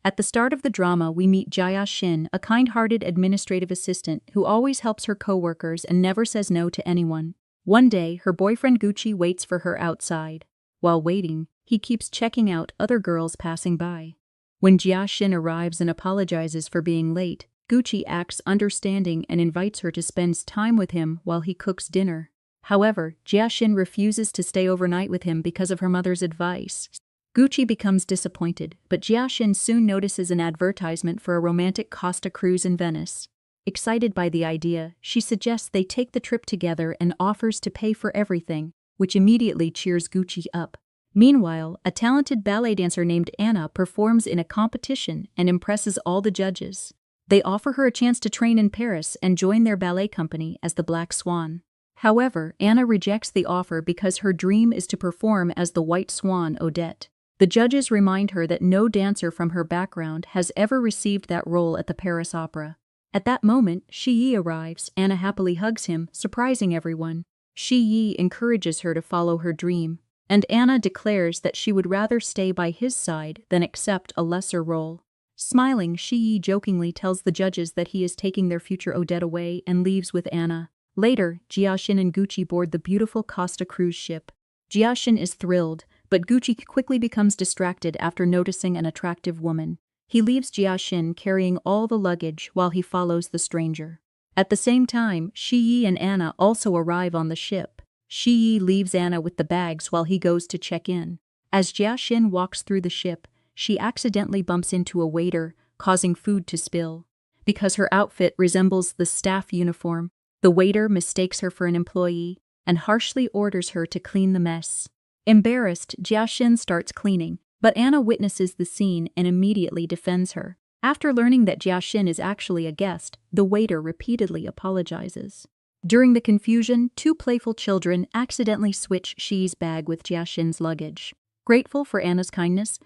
At the start of the drama, we meet Jia Shin, a kind-hearted administrative assistant who always helps her coworkers and never says no to anyone. One day, her boyfriend Gucci waits for her outside. While waiting, he keeps checking out other girls passing by. When Jia Shin arrives and apologizes for being late, Gucci acts understanding and invites her to spend time with him while he cooks dinner. However, Jia Shin refuses to stay overnight with him because of her mother's advice. Gucci becomes disappointed, but Jia Shin soon notices an advertisement for a romantic Costa cruise in Venice. Excited by the idea, she suggests they take the trip together and offers to pay for everything, which immediately cheers Gucci up. Meanwhile, a talented ballet dancer named Anna performs in a competition and impresses all the judges. They offer her a chance to train in Paris and join their ballet company as the Black Swan. However, Anna rejects the offer because her dream is to perform as the White Swan Odette. The judges remind her that no dancer from her background has ever received that role at the Paris Opera. At that moment, Shi Yi arrives. Anna happily hugs him, surprising everyone. Shi Yi encourages her to follow her dream, and Anna declares that she would rather stay by his side than accept a lesser role. Smiling, Shi Yi jokingly tells the judges that he is taking their future Odette away and leaves with Anna. Later, Jia Shin and Gucci board the beautiful Costa cruise ship. Jia Shin is thrilled, but Gucci quickly becomes distracted after noticing an attractive woman. He leaves Jia Shin carrying all the luggage while he follows the stranger. At the same time, Shi Yi and Anna also arrive on the ship. Shi Yi leaves Anna with the bags while he goes to check in. As Jia Shin walks through the ship, she accidentally bumps into a waiter, causing food to spill. Because her outfit resembles the staff uniform, the waiter mistakes her for an employee and harshly orders her to clean the mess. Embarrassed, Jia Shin starts cleaning, but Anna witnesses the scene and immediately defends her. After learning that Jia Shin is actually a guest, the waiter repeatedly apologizes. During the confusion, two playful children accidentally switch Shi's bag with Jia Shin's luggage. Grateful for Anna's kindness,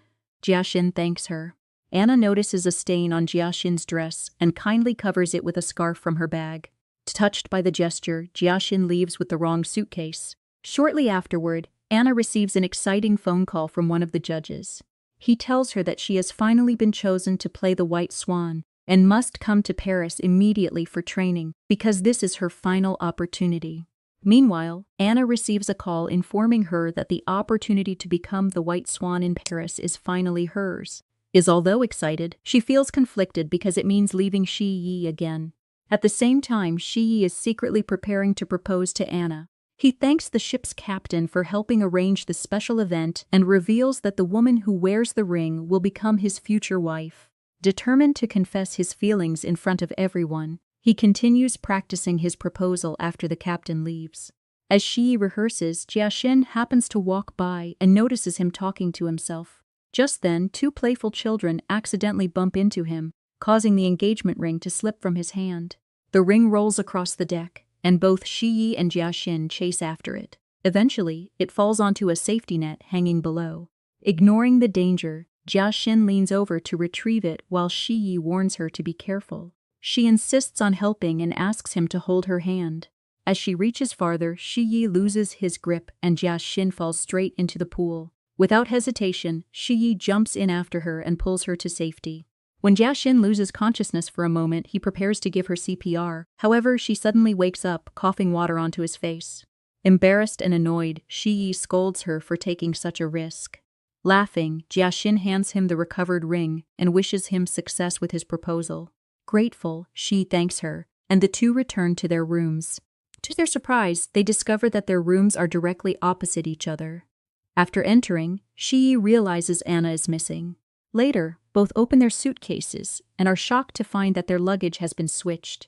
Jia Shin thanks her. Anna notices a stain on Jia Shin's dress and kindly covers it with a scarf from her bag. Touched by the gesture, Jia Shin leaves with the wrong suitcase. Shortly afterward, Anna receives an exciting phone call from one of the judges. He tells her that she has finally been chosen to play the White Swan and must come to Paris immediately for training because this is her final opportunity. Meanwhile, Anna receives a call informing her that the opportunity to become the White Swan in Paris is finally hers. Although excited, she feels conflicted because it means leaving Shi Yi again. At the same time, Shi Yi is secretly preparing to propose to Anna. He thanks the ship's captain for helping arrange the special event and reveals that the woman who wears the ring will become his future wife. Determined to confess his feelings in front of everyone, he continues practicing his proposal after the captain leaves. As Shi Yi rehearses, Jia Shin happens to walk by and notices him talking to himself. Just then, two playful children accidentally bump into him, causing the engagement ring to slip from his hand. The ring rolls across the deck, and both Shi Yi and Jia Shin chase after it. Eventually, it falls onto a safety net hanging below. Ignoring the danger, Jia Shin leans over to retrieve it while Shi Yi warns her to be careful. She insists on helping and asks him to hold her hand. As she reaches farther, Shi Yi loses his grip and Jia Shin falls straight into the pool. Without hesitation, Shi Yi jumps in after her and pulls her to safety. When Jia Shin loses consciousness for a moment, he prepares to give her CPR. However, she suddenly wakes up, coughing water onto his face. Embarrassed and annoyed, Shi Yi scolds her for taking such a risk. Laughing, Jia Shin hands him the recovered ring and wishes him success with his proposal. Grateful, Shi thanks her, and the two return to their rooms. To their surprise, they discover that their rooms are directly opposite each other. After entering, Shi Yi realizes Anna is missing. Later, both open their suitcases and are shocked to find that their luggage has been switched.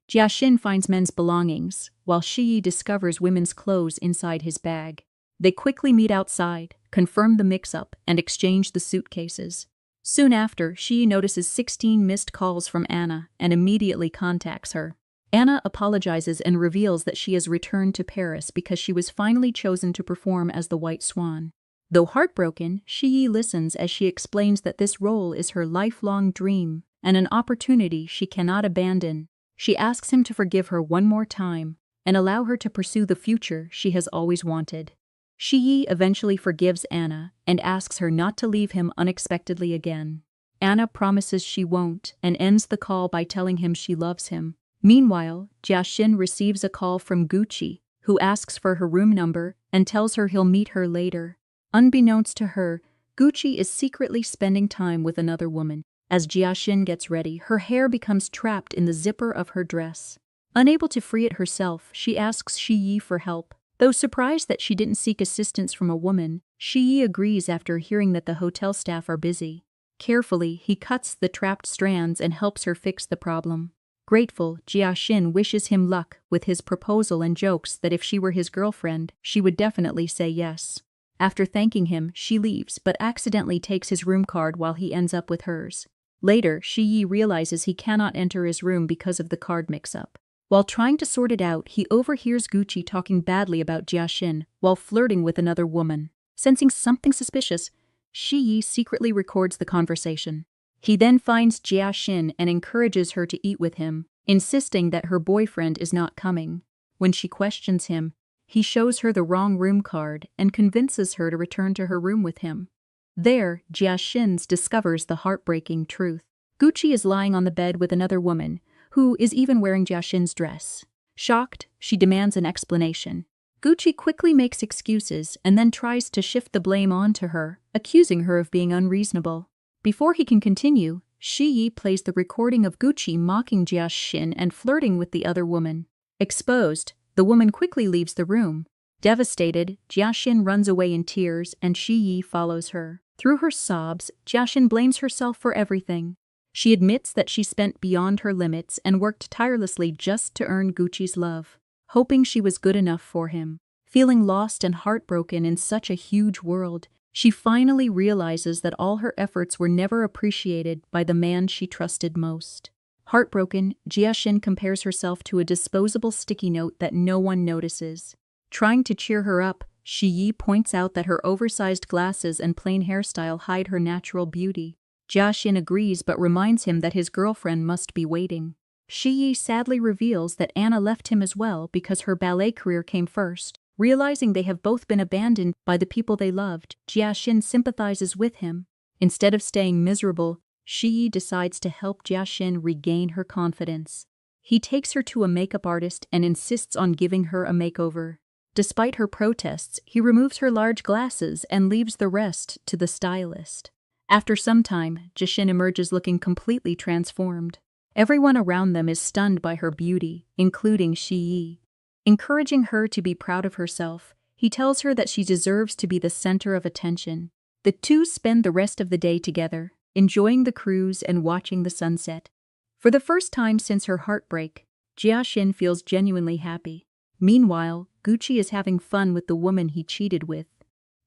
Jia Shin finds men's belongings, while Shi Yi discovers women's clothes inside his bag. They quickly meet outside, confirm the mix-up, and exchange the suitcases. Soon after, Shi Yi notices 16 missed calls from Anna and immediately contacts her. Anna apologizes and reveals that she has returned to Paris because she was finally chosen to perform as the White Swan. Though heartbroken, Shi Yi listens as she explains that this role is her lifelong dream and an opportunity she cannot abandon. She asks him to forgive her one more time and allow her to pursue the future she has always wanted. Shi Yi eventually forgives Anna and asks her not to leave him unexpectedly again. Anna promises she won't and ends the call by telling him she loves him. Meanwhile, Jiaxin receives a call from Gucci, who asks for her room number and tells her he'll meet her later. Unbeknownst to her, Gucci is secretly spending time with another woman. As Jiaxin gets ready, her hair becomes trapped in the zipper of her dress. Unable to free it herself, she asks Shi Yi for help. Though surprised that she didn't seek assistance from a woman, Shi Yi agrees after hearing that the hotel staff are busy. Carefully, he cuts the trapped strands and helps her fix the problem. Grateful, Jiaxin wishes him luck with his proposal and jokes that if she were his girlfriend, she would definitely say yes. After thanking him, she leaves but accidentally takes his room card while he ends up with hers. Later, Shi Yi realizes he cannot enter his room because of the card mix-up. While trying to sort it out, he overhears Gucci talking badly about Jiaxin while flirting with another woman. Sensing something suspicious, Shi Yi secretly records the conversation. He then finds Jiaxin and encourages her to eat with him, insisting that her boyfriend is not coming. When she questions him, he shows her the wrong room card and convinces her to return to her room with him. There, Jiaxin discovers the heartbreaking truth. Gucci is lying on the bed with another woman, who is even wearing Jiaxin's dress. Shocked, she demands an explanation. Gucci quickly makes excuses and then tries to shift the blame onto her, accusing her of being unreasonable. Before he can continue, Shi Yi plays the recording of Gucci mocking Jiaxin and flirting with the other woman. Exposed, the woman quickly leaves the room. Devastated, Jiaxin runs away in tears and Shi Yi follows her. Through her sobs, Jiaxin blames herself for everything. She admits that she spent beyond her limits and worked tirelessly just to earn Gucci's love, hoping she was good enough for him. Feeling lost and heartbroken in such a huge world, she finally realizes that all her efforts were never appreciated by the man she trusted most. Heartbroken, Jiaxin compares herself to a disposable sticky note that no one notices. Trying to cheer her up, Shi Yi points out that her oversized glasses and plain hairstyle hide her natural beauty. Jiaxin agrees but reminds him that his girlfriend must be waiting. Shi Yi sadly reveals that Anna left him as well because her ballet career came first. Realizing they have both been abandoned by the people they loved, Jiaxin sympathizes with him. Instead of staying miserable, Shi Yi decides to help Jiaxin regain her confidence. He takes her to a makeup artist and insists on giving her a makeover. Despite her protests, he removes her large glasses and leaves the rest to the stylist. After some time, Jiaxin emerges looking completely transformed. Everyone around them is stunned by her beauty, including Shi Yi. Encouraging her to be proud of herself, he tells her that she deserves to be the center of attention. The two spend the rest of the day together, enjoying the cruise and watching the sunset. For the first time since her heartbreak, Jiaxin feels genuinely happy. Meanwhile, Gucci is having fun with the woman he cheated with.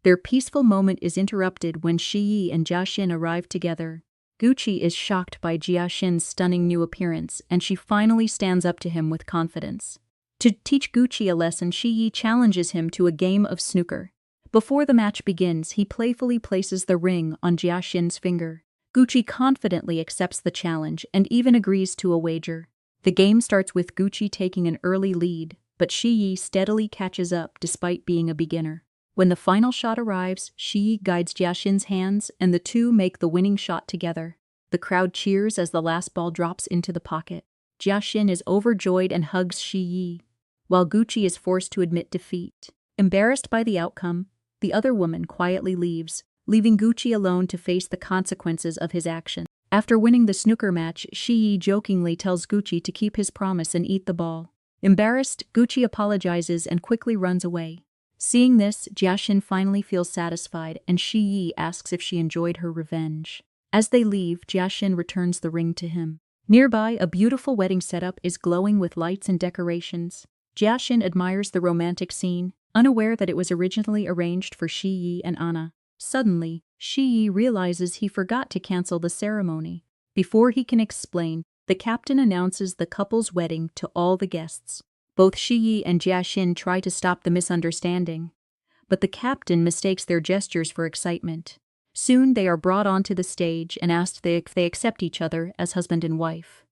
Their peaceful moment is interrupted when Shi Yi and Jiaxin arrive together. Gucci is shocked by Jiaxin's stunning new appearance, and she finally stands up to him with confidence. To teach Gucci a lesson, Shi Yi challenges him to a game of snooker. Before the match begins, he playfully places the ring on Jiaxin's finger. Gucci confidently accepts the challenge and even agrees to a wager. The game starts with Gucci taking an early lead, but Shi Yi steadily catches up despite being a beginner. When the final shot arrives, Shi Yi guides Jiaxin's hands and the two make the winning shot together. The crowd cheers as the last ball drops into the pocket. Jiaxin is overjoyed and hugs Shi Yi, while Gucci is forced to admit defeat. Embarrassed by the outcome, the other woman quietly leaves, leaving Gucci alone to face the consequences of his action. After winning the snooker match, Shi Yi jokingly tells Gucci to keep his promise and eat the ball. Embarrassed, Gucci apologizes and quickly runs away. Seeing this, Jiaxin finally feels satisfied and Shi Yi asks if she enjoyed her revenge. As they leave, Jiaxin returns the ring to him. Nearby, a beautiful wedding setup is glowing with lights and decorations. Jiaxin admires the romantic scene, unaware that it was originally arranged for Shi Yi and Anna. Suddenly, Shi Yi realizes he forgot to cancel the ceremony. Before he can explain, the captain announces the couple's wedding to all the guests. Both Shi Yi and Jiaxin try to stop the misunderstanding, but the captain mistakes their gestures for excitement. Soon they are brought onto the stage and asked if they accept each other as husband and wife.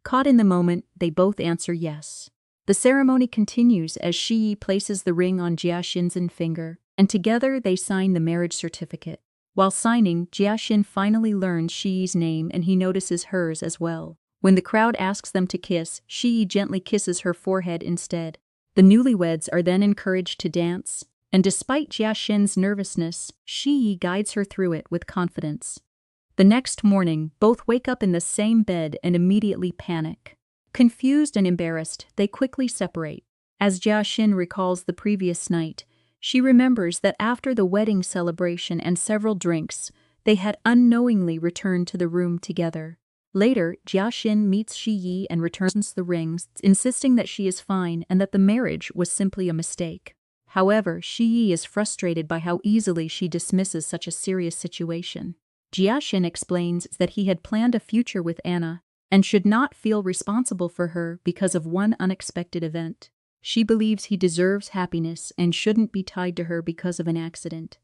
Caught in the moment, they both answer yes. The ceremony continues as Shi Yi places the ring on Jiaxin's finger, and together they sign the marriage certificate. While signing, Jiaxin finally learns Shiyi's name and he notices hers as well. When the crowd asks them to kiss, Shiyi gently kisses her forehead instead. The newlyweds are then encouraged to dance, and despite Jiaxin's nervousness, Shiyi guides her through it with confidence. The next morning, both wake up in the same bed and immediately panic. Confused and embarrassed, they quickly separate. As Jiaxin recalls the previous night, she remembers that after the wedding celebration and several drinks, they had unknowingly returned to the room together. Later, Jiaxin meets Shiyi and returns the rings, insisting that she is fine and that the marriage was simply a mistake. However, Shiyi is frustrated by how easily she dismisses such a serious situation. Jiaxin explains that he had planned a future with Anna and should not feel responsible for her because of one unexpected event. She believes he deserves happiness and shouldn't be tied to her because of an accident.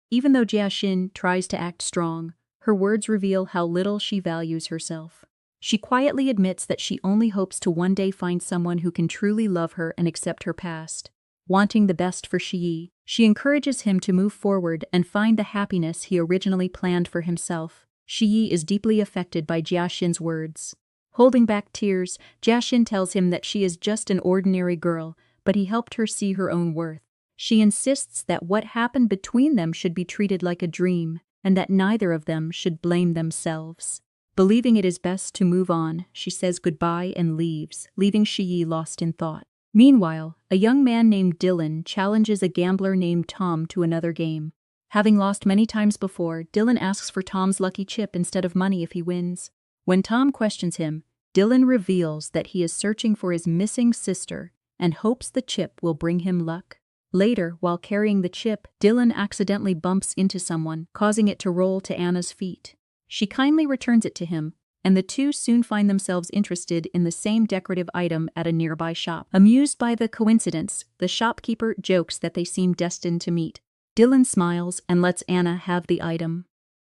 Even though Jiaxin tries to act strong, her words reveal how little she values herself. She quietly admits that she only hopes to one day find someone who can truly love her and accept her past. Wanting the best for Shiyi, she encourages him to move forward and find the happiness he originally planned for himself. Shiyi is deeply affected by Jiaxin's words. Holding back tears, Jiaxin tells him that she is just an ordinary girl, but he helped her see her own worth. She insists that what happened between them should be treated like a dream, and that neither of them should blame themselves. Believing it is best to move on, she says goodbye and leaves, leaving Shiyi lost in thought. Meanwhile, a young man named Dylan challenges a gambler named Tom to another game. Having lost many times before, Dylan asks for Tom's lucky chip instead of money if he wins. When Tom questions him, Dylan reveals that he is searching for his missing sister and hopes the chip will bring him luck. Later, while carrying the chip, Dylan accidentally bumps into someone, causing it to roll to Anna's feet. She kindly returns it to him, and the two soon find themselves interested in the same decorative item at a nearby shop. Amused by the coincidence, the shopkeeper jokes that they seem destined to meet. Dylan smiles and lets Anna have the item.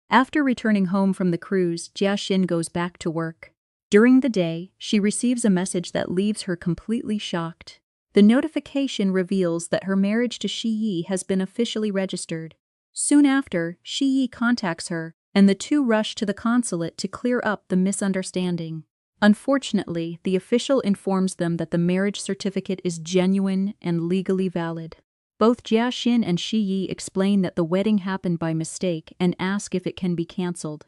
After returning home from the cruise, Jiaxin goes back to work. During the day, she receives a message that leaves her completely shocked. The notification reveals that her marriage to Shiyi has been officially registered. Soon after, Shiyi contacts her, and the two rush to the consulate to clear up the misunderstanding. Unfortunately, the official informs them that the marriage certificate is genuine and legally valid. Both Jiaxin and Shiyi explain that the wedding happened by mistake and ask if it can be cancelled.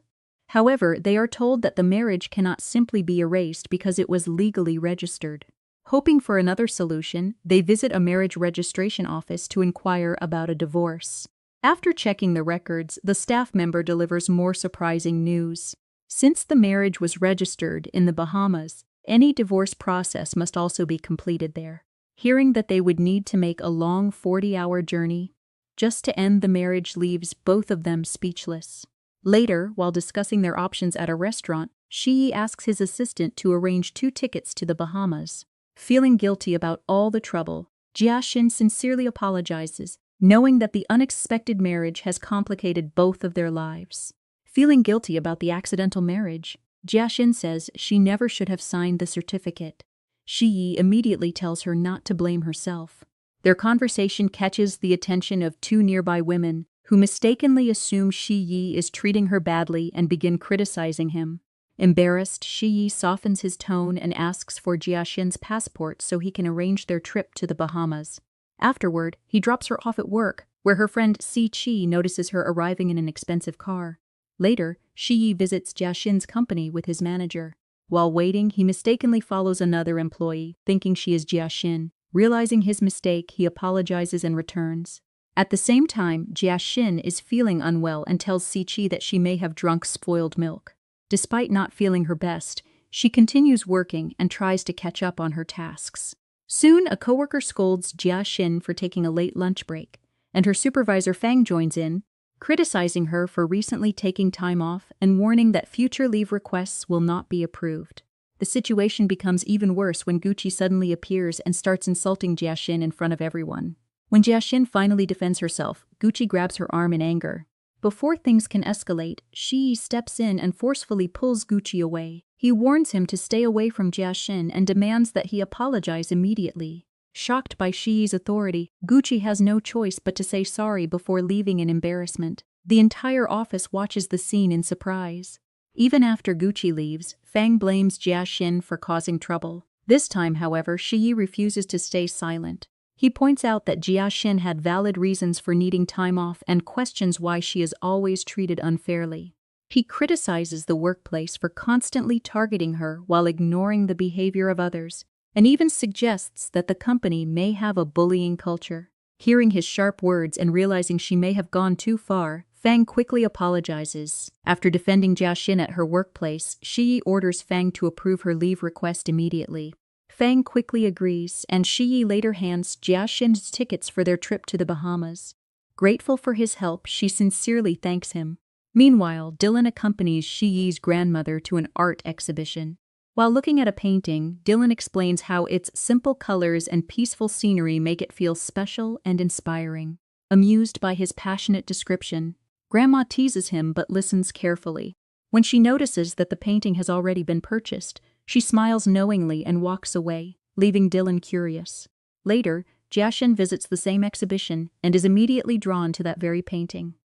However, they are told that the marriage cannot simply be erased because it was legally registered. Hoping for another solution, they visit a marriage registration office to inquire about a divorce. After checking the records, the staff member delivers more surprising news. Since the marriage was registered in the Bahamas, any divorce process must also be completed there. Hearing that they would need to make a long 40-hour journey just to end the marriage leaves both of them speechless. Later, while discussing their options at a restaurant, Shiyi asks his assistant to arrange 2 tickets to the Bahamas. Feeling guilty about all the trouble, Jiaxin sincerely apologizes, knowing that the unexpected marriage has complicated both of their lives. Feeling guilty about the accidental marriage, Jiaxin says she never should have signed the certificate. Shiyi immediately tells her not to blame herself. Their conversation catches the attention of 2 nearby women, who mistakenly assume Shiyi is treating her badly and begin criticizing him. Embarrassed, Shiyi softens his tone and asks for Jiaxin's passport so he can arrange their trip to the Bahamas. Afterward, he drops her off at work, where her friend Si Chi notices her arriving in an expensive car. Later, Shiyi visits Jiaxin's company with his manager. While waiting, he mistakenly follows another employee, thinking she is Jiaxin. Realizing his mistake, he apologizes and returns. At the same time, Jiaxin is feeling unwell and tells Si Chi that she may have drunk spoiled milk. Despite not feeling her best, she continues working and tries to catch up on her tasks. Soon, a coworker scolds Jiaxin for taking a late lunch break, and her supervisor Fang joins in, criticizing her for recently taking time off and warning that future leave requests will not be approved. The situation becomes even worse when Gucci suddenly appears and starts insulting Jiaxin in front of everyone. When Jiaxin finally defends herself, Gucci grabs her arm in anger. Before things can escalate, Shiyi steps in and forcefully pulls Gucci away. He warns him to stay away from Jiaxin and demands that he apologize immediately. Shocked by Shiyi's authority, Gucci has no choice but to say sorry before leaving in embarrassment. The entire office watches the scene in surprise. Even after Gucci leaves, Fang blames Jia Xin for causing trouble. This time, however, Shiyi refuses to stay silent. He points out that Jia Xin had valid reasons for needing time off and questions why she is always treated unfairly. He criticizes the workplace for constantly targeting her while ignoring the behavior of others, and even suggests that the company may have a bullying culture. Hearing his sharp words and realizing she may have gone too far, Fang quickly apologizes. After defending Jia Xin at her workplace, Shiyi orders Fang to approve her leave request immediately. Fang quickly agrees, and Shiyi later hands Jia Xin's tickets for their trip to the Bahamas. Grateful for his help, she sincerely thanks him. Meanwhile, Dylan accompanies Shiyi's grandmother to an art exhibition. While looking at a painting, Dylan explains how its simple colors and peaceful scenery make it feel special and inspiring. Amused by his passionate description, Grandma teases him but listens carefully. When she notices that the painting has already been purchased, she smiles knowingly and walks away, leaving Dylan curious. Later, Jia Xin visits the same exhibition and is immediately drawn to that very painting.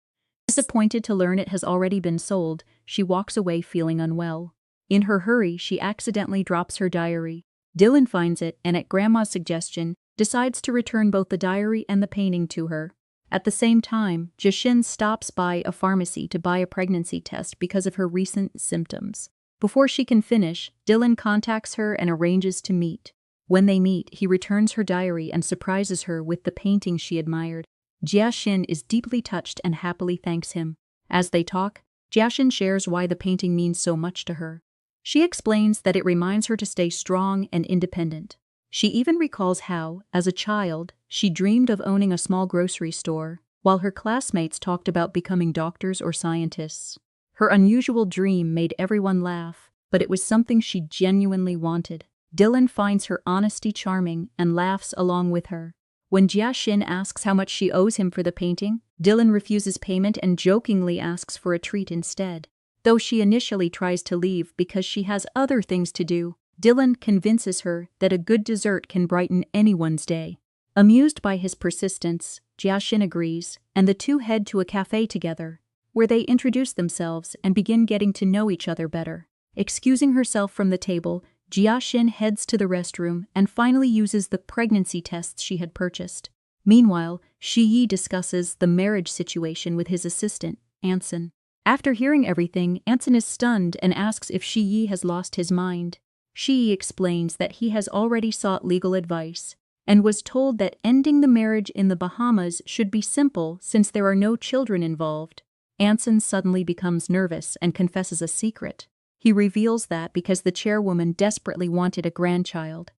Disappointed to learn it has already been sold, she walks away feeling unwell. In her hurry, she accidentally drops her diary. Dylan finds it and, at Grandma's suggestion, decides to return both the diary and the painting to her. At the same time, Jia Xin stops by a pharmacy to buy a pregnancy test because of her recent symptoms. Before she can finish, Dylan contacts her and arranges to meet. When they meet, he returns her diary and surprises her with the painting she admired. Jia Xin is deeply touched and happily thanks him. As they talk, Jia Xin shares why the painting means so much to her. She explains that it reminds her to stay strong and independent. She even recalls how, as a child, she dreamed of owning a small grocery store, while her classmates talked about becoming doctors or scientists. Her unusual dream made everyone laugh, but it was something she genuinely wanted. Dylan finds her honesty charming and laughs along with her. When Jia Xin asks how much she owes him for the painting, Dylan refuses payment and jokingly asks for a treat instead. Though she initially tries to leave because she has other things to do, Dylan convinces her that a good dessert can brighten anyone's day. Amused by his persistence, Jia Xin agrees, and the two head to a cafe together, where they introduce themselves and begin getting to know each other better. Excusing herself from the table, Jia Xin heads to the restroom and finally uses the pregnancy tests she had purchased. Meanwhile, Shiyi discusses the marriage situation with his assistant, Anson. After hearing everything, Anson is stunned and asks if Shiyi has lost his mind. Shiyi explains that he has already sought legal advice and was told that ending the marriage in the Bahamas should be simple since there are no children involved. Anson suddenly becomes nervous and confesses a secret. He reveals that because the chairwoman desperately wanted a grandchild,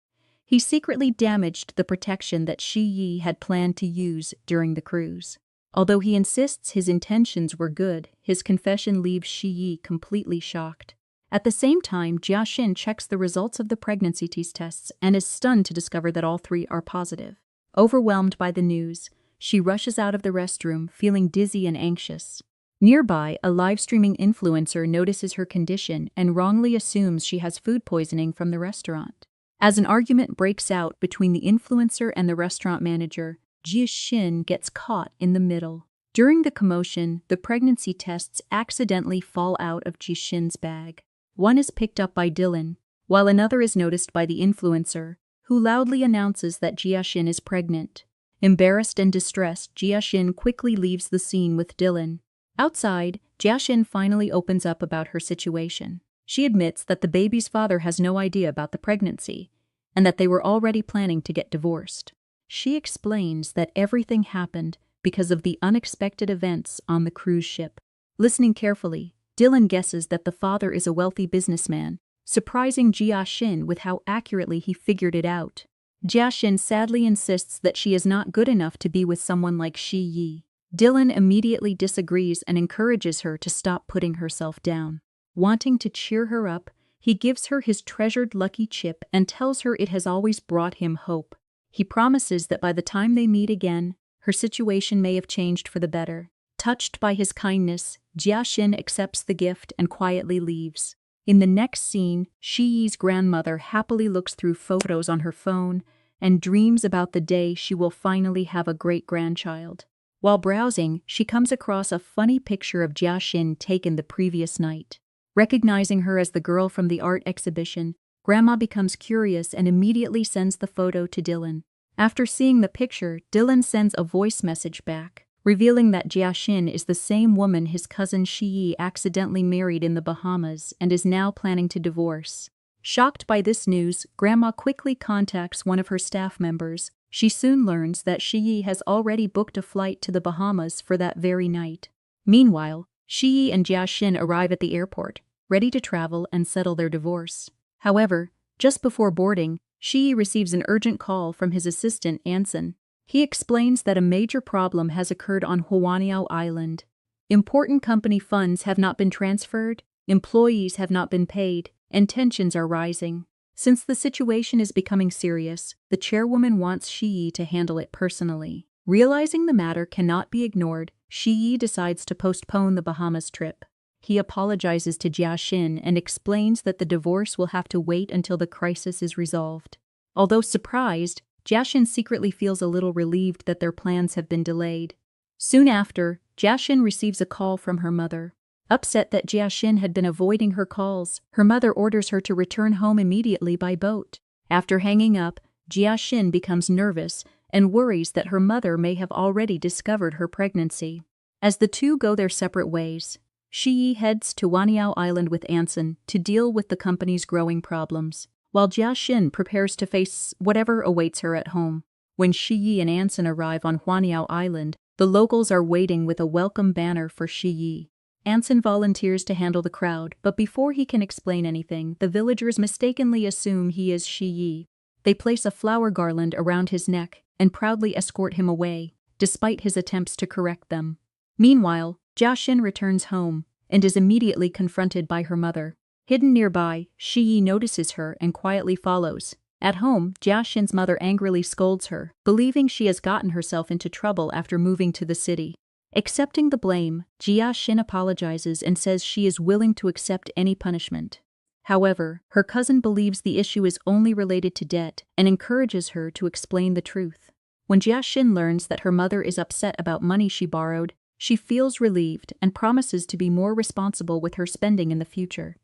he secretly damaged the protection that Shiyi had planned to use during the cruise. Although he insists his intentions were good, his confession leaves Shiyi completely shocked. At the same time, Jia Xin checks the results of the pregnancy tests and is stunned to discover that all three are positive. Overwhelmed by the news, she rushes out of the restroom, feeling dizzy and anxious. Nearby, a live-streaming influencer notices her condition and wrongly assumes she has food poisoning from the restaurant. As an argument breaks out between the influencer and the restaurant manager, Jia Xin gets caught in the middle. During the commotion, the pregnancy tests accidentally fall out of Jia Xin's bag. One is picked up by Dylan, while another is noticed by the influencer, who loudly announces that Jia Xin is pregnant. Embarrassed and distressed, Jia Xin quickly leaves the scene with Dylan. Outside, Jia Xin finally opens up about her situation. She admits that the baby's father has no idea about the pregnancy, and that they were already planning to get divorced. She explains that everything happened because of the unexpected events on the cruise ship. Listening carefully, Dylan guesses that the father is a wealthy businessman, surprising Jia Xin with how accurately he figured it out. Jia Xin sadly insists that she is not good enough to be with someone like Shiyi. Dylan immediately disagrees and encourages her to stop putting herself down. Wanting to cheer her up, he gives her his treasured lucky chip and tells her it has always brought him hope. He promises that by the time they meet again, her situation may have changed for the better. Touched by his kindness, Jia Xin accepts the gift and quietly leaves. In the next scene, Shiyi's grandmother happily looks through photos on her phone and dreams about the day she will finally have a great-grandchild. While browsing, she comes across a funny picture of Jia Xin taken the previous night. Recognizing her as the girl from the art exhibition, Grandma becomes curious and immediately sends the photo to Dylan. After seeing the picture, Dylan sends a voice message back, revealing that Jia Xin is the same woman his cousin Shi accidentally married in the Bahamas and is now planning to divorce. Shocked by this news, Grandma quickly contacts one of her staff members. She soon learns that Shi has already booked a flight to the Bahamas for that very night. Meanwhile, Shi and Jia Xin arrive at the airport, ready to travel and settle their divorce. However, just before boarding, Shi receives an urgent call from his assistant Anson. He explains that a major problem has occurred on Hwaniao Island. Important company funds have not been transferred, employees have not been paid, and tensions are rising. Since the situation is becoming serious, the chairwoman wants Shi to handle it personally. Realizing the matter cannot be ignored, Shi decides to postpone the Bahamas trip. He apologizes to Jia Xin and explains that the divorce will have to wait until the crisis is resolved. Although surprised, Jia Xin secretly feels a little relieved that their plans have been delayed. Soon after, Jia Xin receives a call from her mother. Upset that Jia Xin had been avoiding her calls, her mother orders her to return home immediately by boat. After hanging up, Jia Xin becomes nervous and worries that her mother may have already discovered her pregnancy. As the two go their separate ways, Shi heads to Hwaniao Island with Anson to deal with the company's growing problems, while Jia Xin prepares to face whatever awaits her at home. When Shi and Anson arrive on Hwaniao Island, the locals are waiting with a welcome banner for Shi. Anson volunteers to handle the crowd, but before he can explain anything, the villagers mistakenly assume he is Shi. They place a flower garland around his neck and proudly escort him away, despite his attempts to correct them. Meanwhile, Jia Xin returns home and is immediately confronted by her mother. Hidden nearby, Shi notices her and quietly follows. At home, Jia Xin's mother angrily scolds her, believing she has gotten herself into trouble after moving to the city. Accepting the blame, Jia Xin apologizes and says she is willing to accept any punishment. However, her cousin believes the issue is only related to debt and encourages her to explain the truth. When Jia Xin learns that her mother is upset about money she borrowed, she feels relieved and promises to be more responsible with her spending in the future.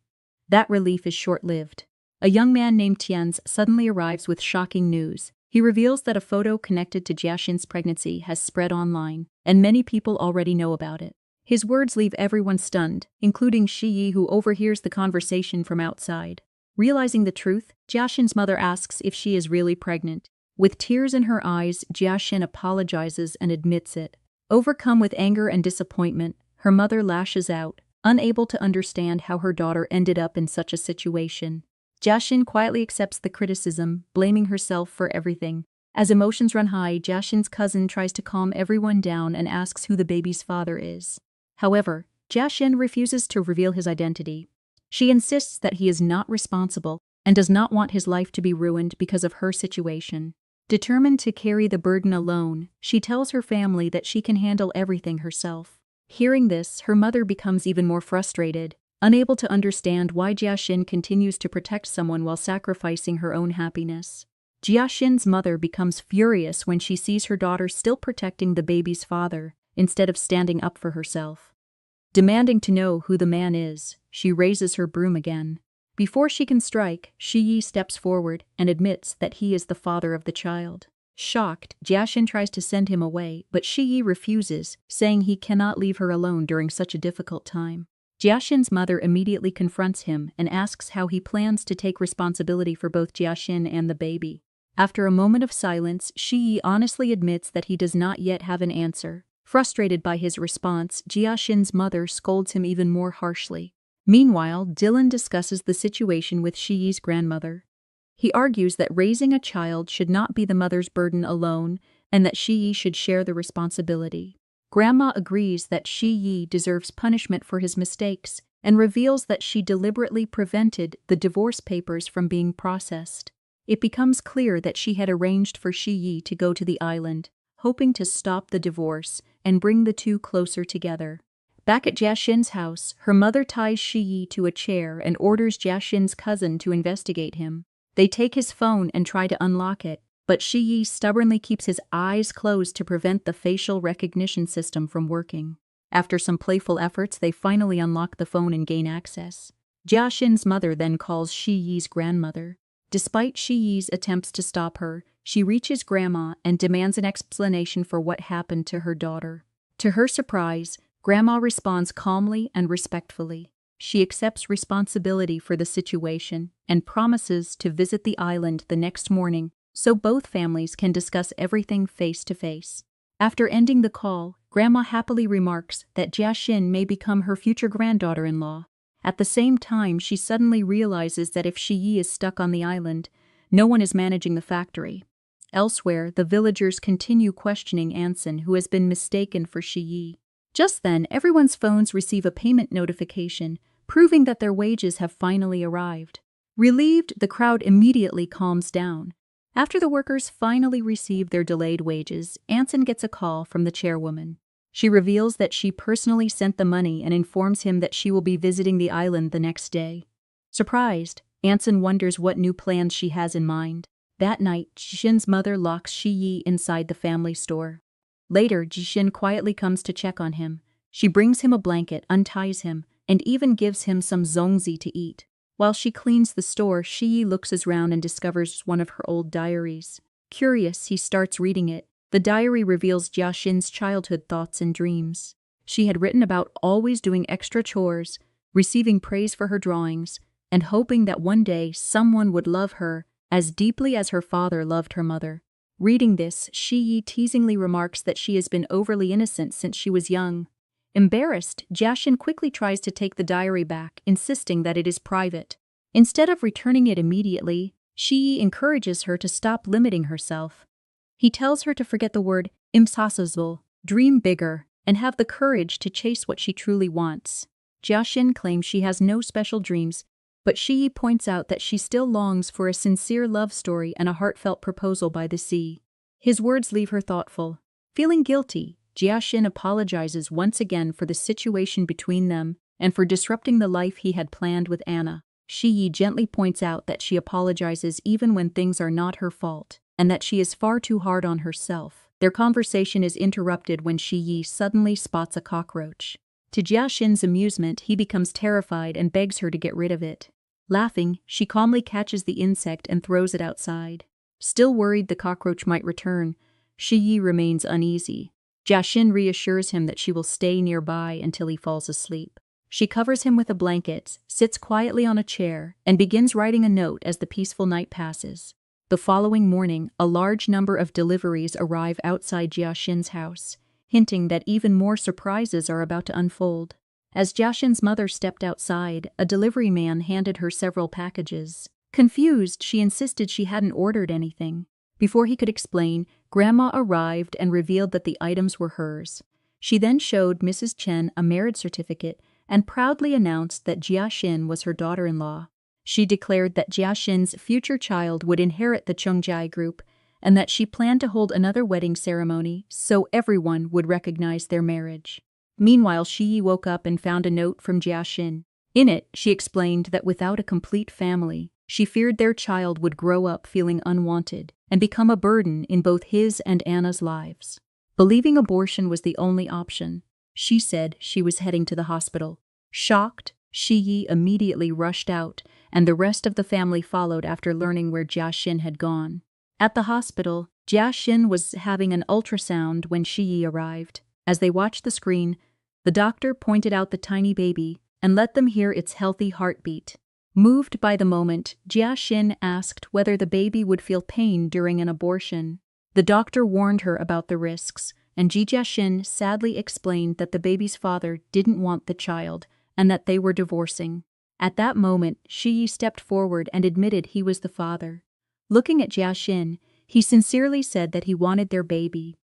That relief is short-lived. A young man named Tian's suddenly arrives with shocking news. He reveals that a photo connected to Jia Xin's pregnancy has spread online, and many people already know about it. His words leave everyone stunned, including Shi, who overhears the conversation from outside. Realizing the truth, Jia Xin's mother asks if she is really pregnant. With tears in her eyes, Jia Xin apologizes and admits it. Overcome with anger and disappointment, her mother lashes out, unable to understand how her daughter ended up in such a situation. Jia Xin quietly accepts the criticism, blaming herself for everything. As emotions run high, Jia Xin's cousin tries to calm everyone down and asks who the baby's father is. However, Jia Xin refuses to reveal his identity. She insists that he is not responsible and does not want his life to be ruined because of her situation. Determined to carry the burden alone, she tells her family that she can handle everything herself. Hearing this, her mother becomes even more frustrated, unable to understand why Jia Xin continues to protect someone while sacrificing her own happiness. Jia Xin's mother becomes furious when she sees her daughter still protecting the baby's father, instead of standing up for herself. Demanding to know who the man is, she raises her broom again. Before she can strike, Shi steps forward and admits that he is the father of the child. Shocked, Jia Xin tries to send him away, but Shi refuses, saying he cannot leave her alone during such a difficult time. Jia Xin's mother immediately confronts him and asks how he plans to take responsibility for both Jia Xin and the baby. After a moment of silence, Shi honestly admits that he does not yet have an answer. Frustrated by his response, Jia Xin's mother scolds him even more harshly. Meanwhile, Dylan discusses the situation with Shi's grandmother. He argues that raising a child should not be the mother's burden alone and that Shi should share the responsibility. Grandma agrees that Shi deserves punishment for his mistakes and reveals that she deliberately prevented the divorce papers from being processed. It becomes clear that she had arranged for Shi to go to the island, hoping to stop the divorce and bring the two closer together. Back at Jia Xin's house, her mother ties Shi to a chair and orders Jia Xin's cousin to investigate him. They take his phone and try to unlock it, but Shi stubbornly keeps his eyes closed to prevent the facial recognition system from working. After some playful efforts, they finally unlock the phone and gain access. Jiaxin's mother then calls Shi Yi's grandmother. Despite Shi Yi's attempts to stop her, she reaches Grandma and demands an explanation for what happened to her daughter. To her surprise, Grandma responds calmly and respectfully. She accepts responsibility for the situation and promises to visit the island the next morning so both families can discuss everything face to face. After ending the call, Grandma happily remarks that Jiaxin may become her future granddaughter-in-law. At the same time, she suddenly realizes that if Shi Yi is stuck on the island, no one is managing the factory. Elsewhere, the villagers continue questioning Anson, who has been mistaken for Shi Yi. Just then, everyone's phones receive a payment notification, proving that their wages have finally arrived. Relieved, the crowd immediately calms down. After the workers finally receive their delayed wages, Anson gets a call from the chairwoman. She reveals that she personally sent the money and informs him that she will be visiting the island the next day. Surprised, Anson wonders what new plans she has in mind. That night, Jixin's mother locks Shi Yi inside the family store. Later, Jixin quietly comes to check on him. She brings him a blanket, unties him, and even gives him some zongzi to eat. While she cleans the store, Shi Yi looks around and discovers one of her old diaries. Curious, he starts reading it. The diary reveals Jiaxin's childhood thoughts and dreams. She had written about always doing extra chores, receiving praise for her drawings, and hoping that one day someone would love her as deeply as her father loved her mother. Reading this, Shi Yi teasingly remarks that she has been overly innocent since she was young. Embarrassed, Jiaxin quickly tries to take the diary back, insisting that it is private. Instead of returning it immediately, Shi Yi encourages her to stop limiting herself. He tells her to forget the word impossible, dream bigger, and have the courage to chase what she truly wants. Jiaxin claims she has no special dreams, but Shi Yi points out that she still longs for a sincere love story and a heartfelt proposal by the sea. His words leave her thoughtful. Feeling guilty, Jiaxin apologizes once again for the situation between them and for disrupting the life he had planned with Anna. Shi Yi gently points out that she apologizes even when things are not her fault, and that she is far too hard on herself. Their conversation is interrupted when Shi Yi suddenly spots a cockroach. To Jiaxin's amusement, he becomes terrified and begs her to get rid of it. Laughing, she calmly catches the insect and throws it outside. Still worried the cockroach might return, Shi Yi remains uneasy. Jiaxin reassures him that she will stay nearby until he falls asleep. She covers him with a blanket, sits quietly on a chair, and begins writing a note as the peaceful night passes. The following morning, a large number of deliveries arrive outside Jiaxin's house, hinting that even more surprises are about to unfold. As Jiaxin's mother stepped outside, a delivery man handed her several packages. Confused, she insisted she hadn't ordered anything. Before he could explain, Grandma arrived and revealed that the items were hers. She then showed Mrs. Chen a marriage certificate and proudly announced that Jiaxin was her daughter-in-law. She declared that Jiaxin's future child would inherit the Chongjai group and that she planned to hold another wedding ceremony so everyone would recognize their marriage. Meanwhile, Shi Yi woke up and found a note from Jiaxin. In it, she explained that without a complete family, she feared their child would grow up feeling unwanted and become a burden in both his and Anna's lives. Believing abortion was the only option, she said she was heading to the hospital. Shocked, Shi Yi immediately rushed out, and the rest of the family followed after learning where Jiaxin had gone. At the hospital, Jiaxin was having an ultrasound when Shi Yi arrived. As they watched the screen, the doctor pointed out the tiny baby and let them hear its healthy heartbeat. Moved by the moment, Jiaxin asked whether the baby would feel pain during an abortion. The doctor warned her about the risks, and Jiaxin sadly explained that the baby's father didn't want the child and that they were divorcing. At that moment, Shi Yi stepped forward and admitted he was the father. Looking at Jiaxin, he sincerely said that he wanted their baby.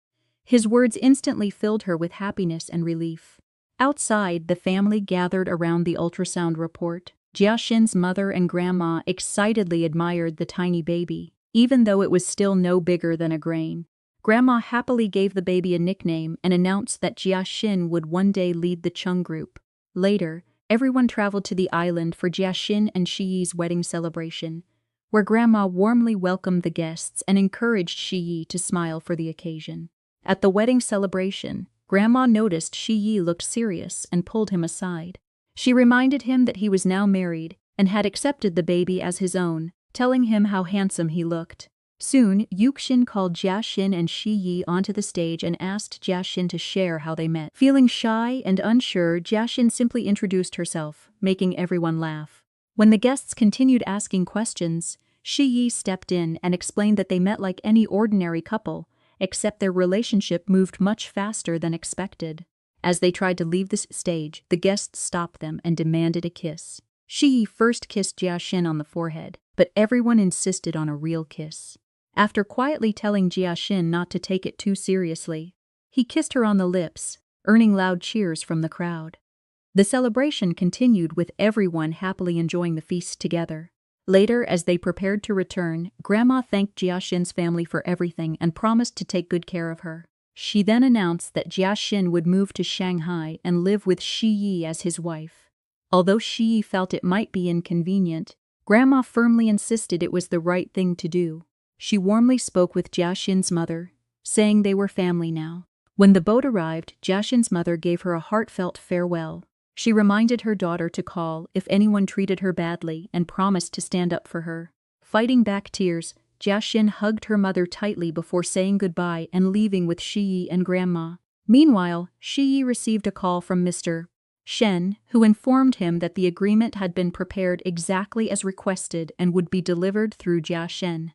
His words instantly filled her with happiness and relief. Outside, the family gathered around the ultrasound report. Jiaxin's mother and grandma excitedly admired the tiny baby, even though it was still no bigger than a grain. Grandma happily gave the baby a nickname and announced that Jiaxin would one day lead the Chung group. Later, everyone traveled to the island for Jiaxin and Shi Yi's wedding celebration. where Grandma warmly welcomed the guests and encouraged Shi Yi to smile for the occasion. At the wedding celebration, Grandma noticed Shi Yi looked serious and pulled him aside. She reminded him that he was now married and had accepted the baby as his own, telling him how handsome he looked. Soon, Yuxin called Jia Xin and Shi Yi onto the stage and asked Jia Xin to share how they met. Feeling shy and unsure, Jia Xin simply introduced herself, making everyone laugh. When the guests continued asking questions, Shi Yi stepped in and explained that they met like any ordinary couple, except their relationship moved much faster than expected. As they tried to leave the stage, the guests stopped them and demanded a kiss. Shi Yi first kissed Jia Xin on the forehead, but everyone insisted on a real kiss. After quietly telling Jia Xin not to take it too seriously, he kissed her on the lips, earning loud cheers from the crowd. The celebration continued with everyone happily enjoying the feast together. Later, as they prepared to return, Grandma thanked Jia Xin's family for everything and promised to take good care of her. She then announced that Jia Xin would move to Shanghai and live with Shi Yi as his wife. Although Shi Yi felt it might be inconvenient, Grandma firmly insisted it was the right thing to do. She warmly spoke with Jia Xin's mother, saying they were family now. When the boat arrived, Jia Xin's mother gave her a heartfelt farewell. She reminded her daughter to call if anyone treated her badly and promised to stand up for her. Fighting back tears, Jia Xin hugged her mother tightly before saying goodbye and leaving with Shi Yi and Grandma. Meanwhile, Shi Yi received a call from Mr. Shen, who informed him that the agreement had been prepared exactly as requested and would be delivered through Jia Xin.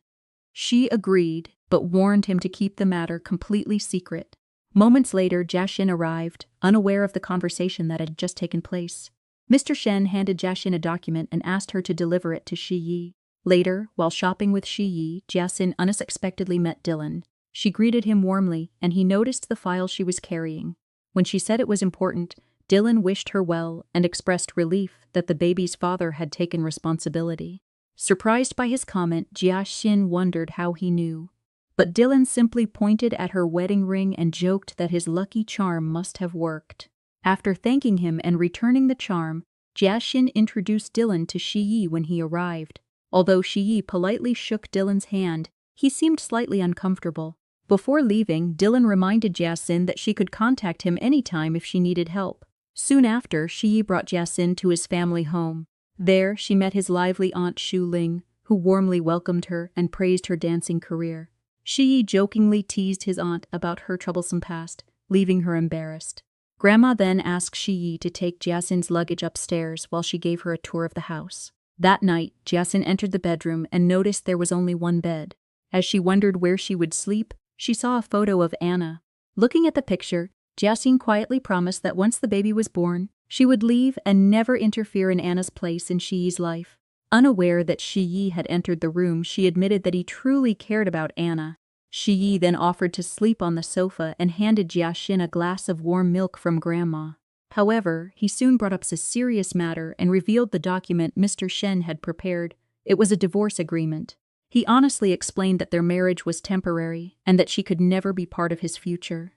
She agreed, but warned him to keep the matter completely secret. Moments later, Jia Xin arrived, unaware of the conversation that had just taken place. Mr. Shen handed Jia Xin a document and asked her to deliver it to Shi Yi. Later, while shopping with Shi Yi, Jia Xin unexpectedly met Dylan. She greeted him warmly, and he noticed the file she was carrying. When she said it was important, Dylan wished her well and expressed relief that the baby's father had taken responsibility. Surprised by his comment, Jia Xin wondered how he knew. But Dylan simply pointed at her wedding ring and joked that his lucky charm must have worked. After thanking him and returning the charm, Jia Xin introduced Dylan to Shi Yi when he arrived. Although Shi Yi politely shook Dylan's hand, he seemed slightly uncomfortable. Before leaving, Dylan reminded Jia Xin that she could contact him anytime if she needed help. Soon after, Shi Yi brought Jia Xin to his family home. There, she met his lively aunt Xu Ling, who warmly welcomed her and praised her dancing career. Shi Yi jokingly teased his aunt about her troublesome past, leaving her embarrassed. Grandma then asked Shi Yi to take Jia Xin's luggage upstairs while she gave her a tour of the house. That night, Jia Xin entered the bedroom and noticed there was only one bed. As she wondered where she would sleep, she saw a photo of Anna. Looking at the picture, Jia Xin quietly promised that once the baby was born, she would leave and never interfere in Anna's place in Shi Yi's life. Unaware that Shi Yi had entered the room, she admitted that he truly cared about Anna. Shi Yi then offered to sleep on the sofa and handed Jia Xin a glass of warm milk from Grandma. However, he soon brought up a serious matter and revealed the document Mr. Shen had prepared. It was a divorce agreement. He honestly explained that their marriage was temporary and that she could never be part of his future.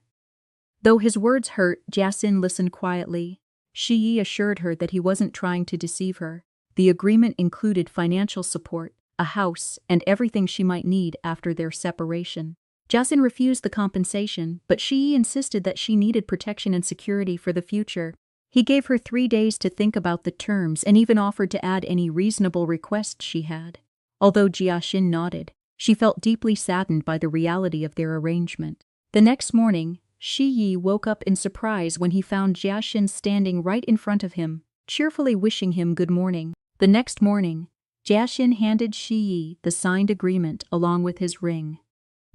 Though his words hurt, Jia Xin listened quietly. Shi Yi assured her that he wasn't trying to deceive her. The agreement included financial support, a house, and everything she might need after their separation. Jia Xin refused the compensation, but Shi Yi insisted that she needed protection and security for the future. He gave her 3 days to think about the terms and even offered to add any reasonable requests she had. Although Jia Xin nodded, she felt deeply saddened by the reality of their arrangement. The next morning, Shi Yi woke up in surprise when he found Jia Xin standing right in front of him, cheerfully wishing him good morning. The next morning, Jia Xin handed Shi Yi the signed agreement along with his ring.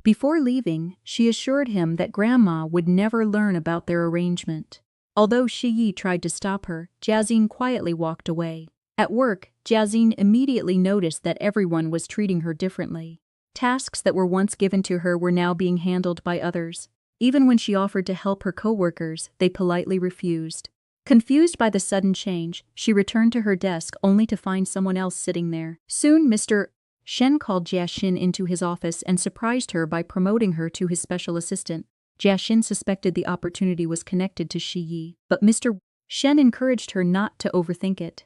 Before leaving, she assured him that Grandma would never learn about their arrangement. Although Shi Yi tried to stop her, Jia Xin quietly walked away. At work, Jia Xin immediately noticed that everyone was treating her differently. Tasks that were once given to her were now being handled by others. Even when she offered to help her co-workers, they politely refused. Confused by the sudden change, she returned to her desk only to find someone else sitting there. Soon, Mr. Shen called Jia Xin into his office and surprised her by promoting her to his special assistant. Jia Xin suspected the opportunity was connected to Shi Yi, but Mr. Shen encouraged her not to overthink it.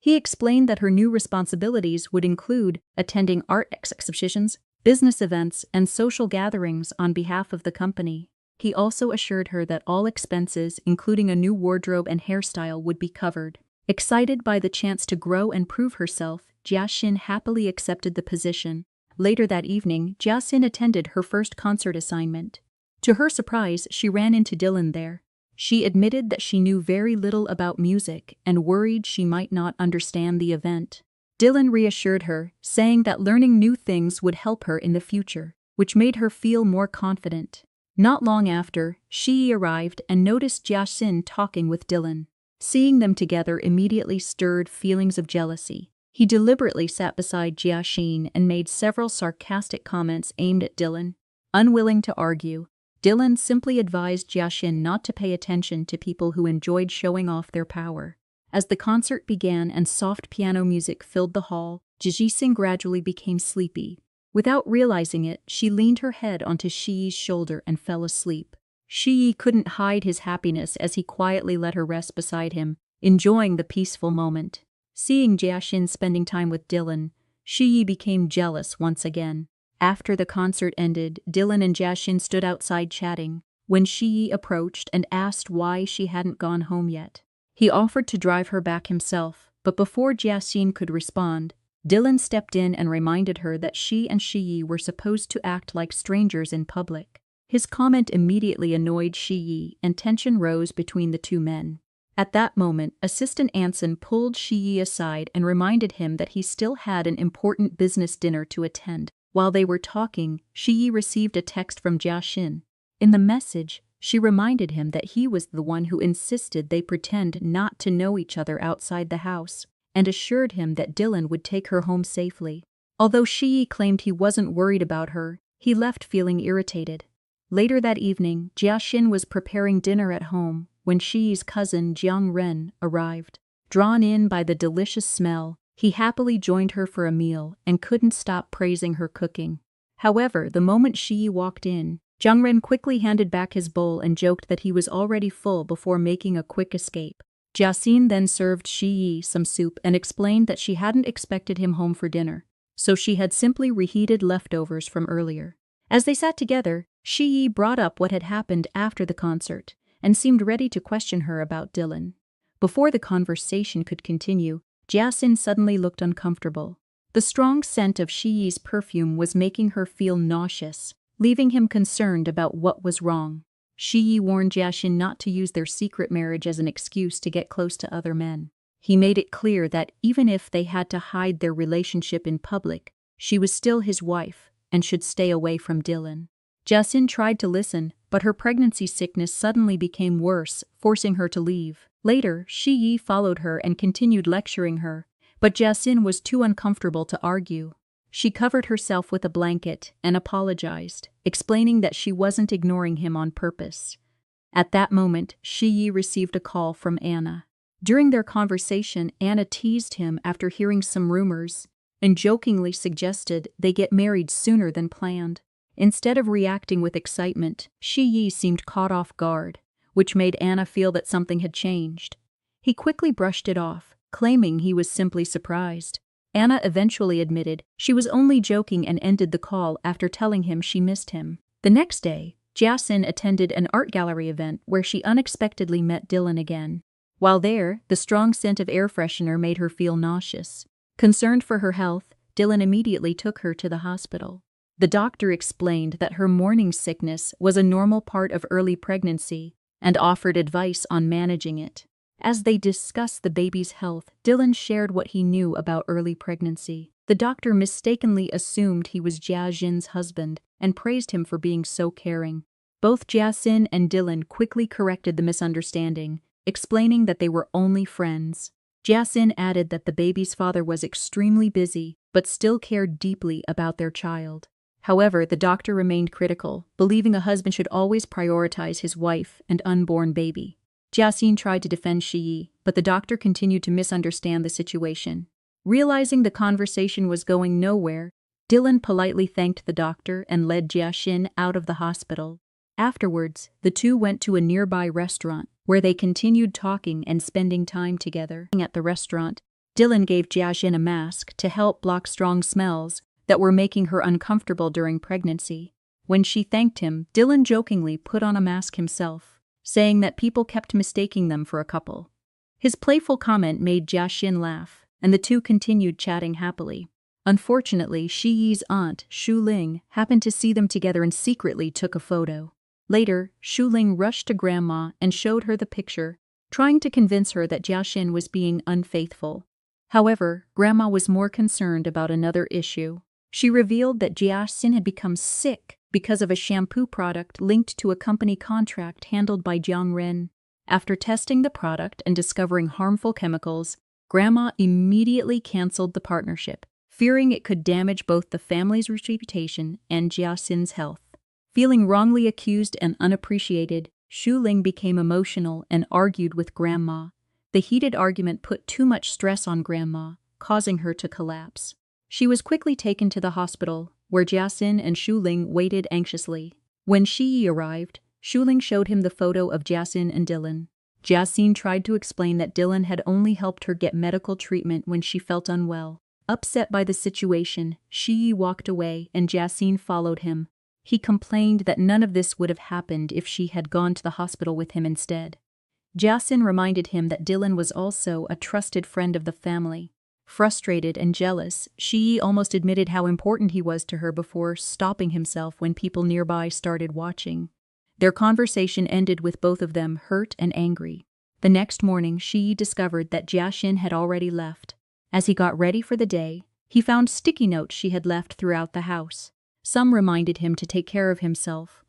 He explained that her new responsibilities would include attending art exhibitions, business events, and social gatherings on behalf of the company. He also assured her that all expenses, including a new wardrobe and hairstyle, would be covered. Excited by the chance to grow and prove herself, Jia-shin happily accepted the position. Later that evening, Jia-sin attended her first concert assignment. To her surprise, she ran into Dylan there. She admitted that she knew very little about music and worried she might not understand the event. Dylan reassured her, saying that learning new things would help her in the future, which made her feel more confident. Not long after, Shi arrived and noticed Jia-sin talking with Dylan. Seeing them together immediately stirred feelings of jealousy. He deliberately sat beside Jia-shin and made several sarcastic comments aimed at Dylan. Unwilling to argue, Dylan simply advised Jia-shin not to pay attention to people who enjoyed showing off their power. As the concert began and soft piano music filled the hall, Jia-shin gradually became sleepy. Without realizing it, she leaned her head onto Shi's shoulder and fell asleep. Shi couldn't hide his happiness as he quietly let her rest beside him, enjoying the peaceful moment. Seeing Jia-shin spending time with Dylan, Shi became jealous once again. After the concert ended, Dylan and Jia-shin stood outside chatting, when Shi approached and asked why she hadn't gone home yet. He offered to drive her back himself, but before Jia-shin could respond, Dylan stepped in and reminded her that she and Shi were supposed to act like strangers in public. His comment immediately annoyed Shi, and tension rose between the two men. At that moment, Assistant Anson pulled Shi aside and reminded him that he still had an important business dinner to attend. While they were talking, Shi received a text from Jia-shin. In the message, she reminded him that he was the one who insisted they pretend not to know each other outside the house, and assured him that Dylan would take her home safely. Although Shi claimed he wasn't worried about her, he left feeling irritated. Later that evening, Jia-shin was preparing dinner at home when Shi's cousin Jiang-ren arrived. Drawn in by the delicious smell, he happily joined her for a meal and couldn't stop praising her cooking. However, the moment Shi walked in, Jiang-ren quickly handed back his bowl and joked that he was already full before making a quick escape. Jia-sin then served Shi some soup and explained that she hadn't expected him home for dinner, so she had simply reheated leftovers from earlier. As they sat together, Shi brought up what had happened after the concert and seemed ready to question her about Dylan. Before the conversation could continue, Jia-sin suddenly looked uncomfortable. The strong scent of Shi's perfume was making her feel nauseous, leaving him concerned about what was wrong. Shi warned Jia-shin not to use their secret marriage as an excuse to get close to other men. He made it clear that even if they had to hide their relationship in public, she was still his wife and should stay away from Dylan. Jia-sin tried to listen, but her pregnancy sickness suddenly became worse, forcing her to leave. Later, Shi followed her and continued lecturing her, but Jia-sin was too uncomfortable to argue. She covered herself with a blanket and apologized, explaining that she wasn't ignoring him on purpose. At that moment, Shi received a call from Anna. During their conversation, Anna teased him after hearing some rumors and jokingly suggested they get married sooner than planned. Instead of reacting with excitement, Shi seemed caught off guard, which made Anna feel that something had changed. He quickly brushed it off, claiming he was simply surprised. Anna eventually admitted she was only joking and ended the call after telling him she missed him. The next day, Jia-sin attended an art gallery event where she unexpectedly met Dylan again. While there, the strong scent of air freshener made her feel nauseous. Concerned for her health, Dylan immediately took her to the hospital. The doctor explained that her morning sickness was a normal part of early pregnancy and offered advice on managing it. As they discussed the baby's health, Dylan shared what he knew about early pregnancy. The doctor mistakenly assumed he was Jia-jin's husband and praised him for being so caring. Both Jia-sin and Dylan quickly corrected the misunderstanding, explaining that they were only friends. Jia-sin added that the baby's father was extremely busy but still cared deeply about their child. However, the doctor remained critical, believing a husband should always prioritize his wife and unborn baby. Jia-sin tried to defend Shi, but the doctor continued to misunderstand the situation. Realizing the conversation was going nowhere, Dylan politely thanked the doctor and led Jia-shin out of the hospital. Afterwards, the two went to a nearby restaurant, where they continued talking and spending time together. At the restaurant, Dylan gave Jiaxin a mask to help block strong smells that were making her uncomfortable during pregnancy. When she thanked him, Dylan jokingly put on a mask himself, saying that people kept mistaking them for a couple. His playful comment made Jiaxin laugh, and the two continued chatting happily. Unfortunately, Shi Yi's aunt, Shu Ling, happened to see them together and secretly took a photo. Later, Shu Ling rushed to Grandma and showed her the picture, trying to convince her that Jiaxin was being unfaithful. However, Grandma was more concerned about another issue. She revealed that Jiaxin had become sick because of a shampoo product linked to a company contract handled by Jiang Ren. After testing the product and discovering harmful chemicals, Grandma immediately canceled the partnership, fearing it could damage both the family's reputation and Jiaxin's health. Feeling wrongly accused and unappreciated, Shu Ling became emotional and argued with Grandma. The heated argument put too much stress on Grandma, causing her to collapse. She was quickly taken to the hospital, where Jiaxin and Shu Ling waited anxiously. When Shi Yi arrived, Shu Ling showed him the photo of Jiaxin and Dylan. Jiaxin tried to explain that Dylan had only helped her get medical treatment when she felt unwell. Upset by the situation, Shi Yi walked away and Jiaxin followed him. He complained that none of this would have happened if she had gone to the hospital with him instead. Jiaxin reminded him that Dylan was also a trusted friend of the family. Frustrated and jealous, Shi Yi almost admitted how important he was to her before stopping himself when people nearby started watching. Their conversation ended with both of them hurt and angry. The next morning, Shi Yi discovered that Jiaxin had already left. As he got ready for the day, he found sticky notes she had left throughout the house. Some reminded him to take care of himself,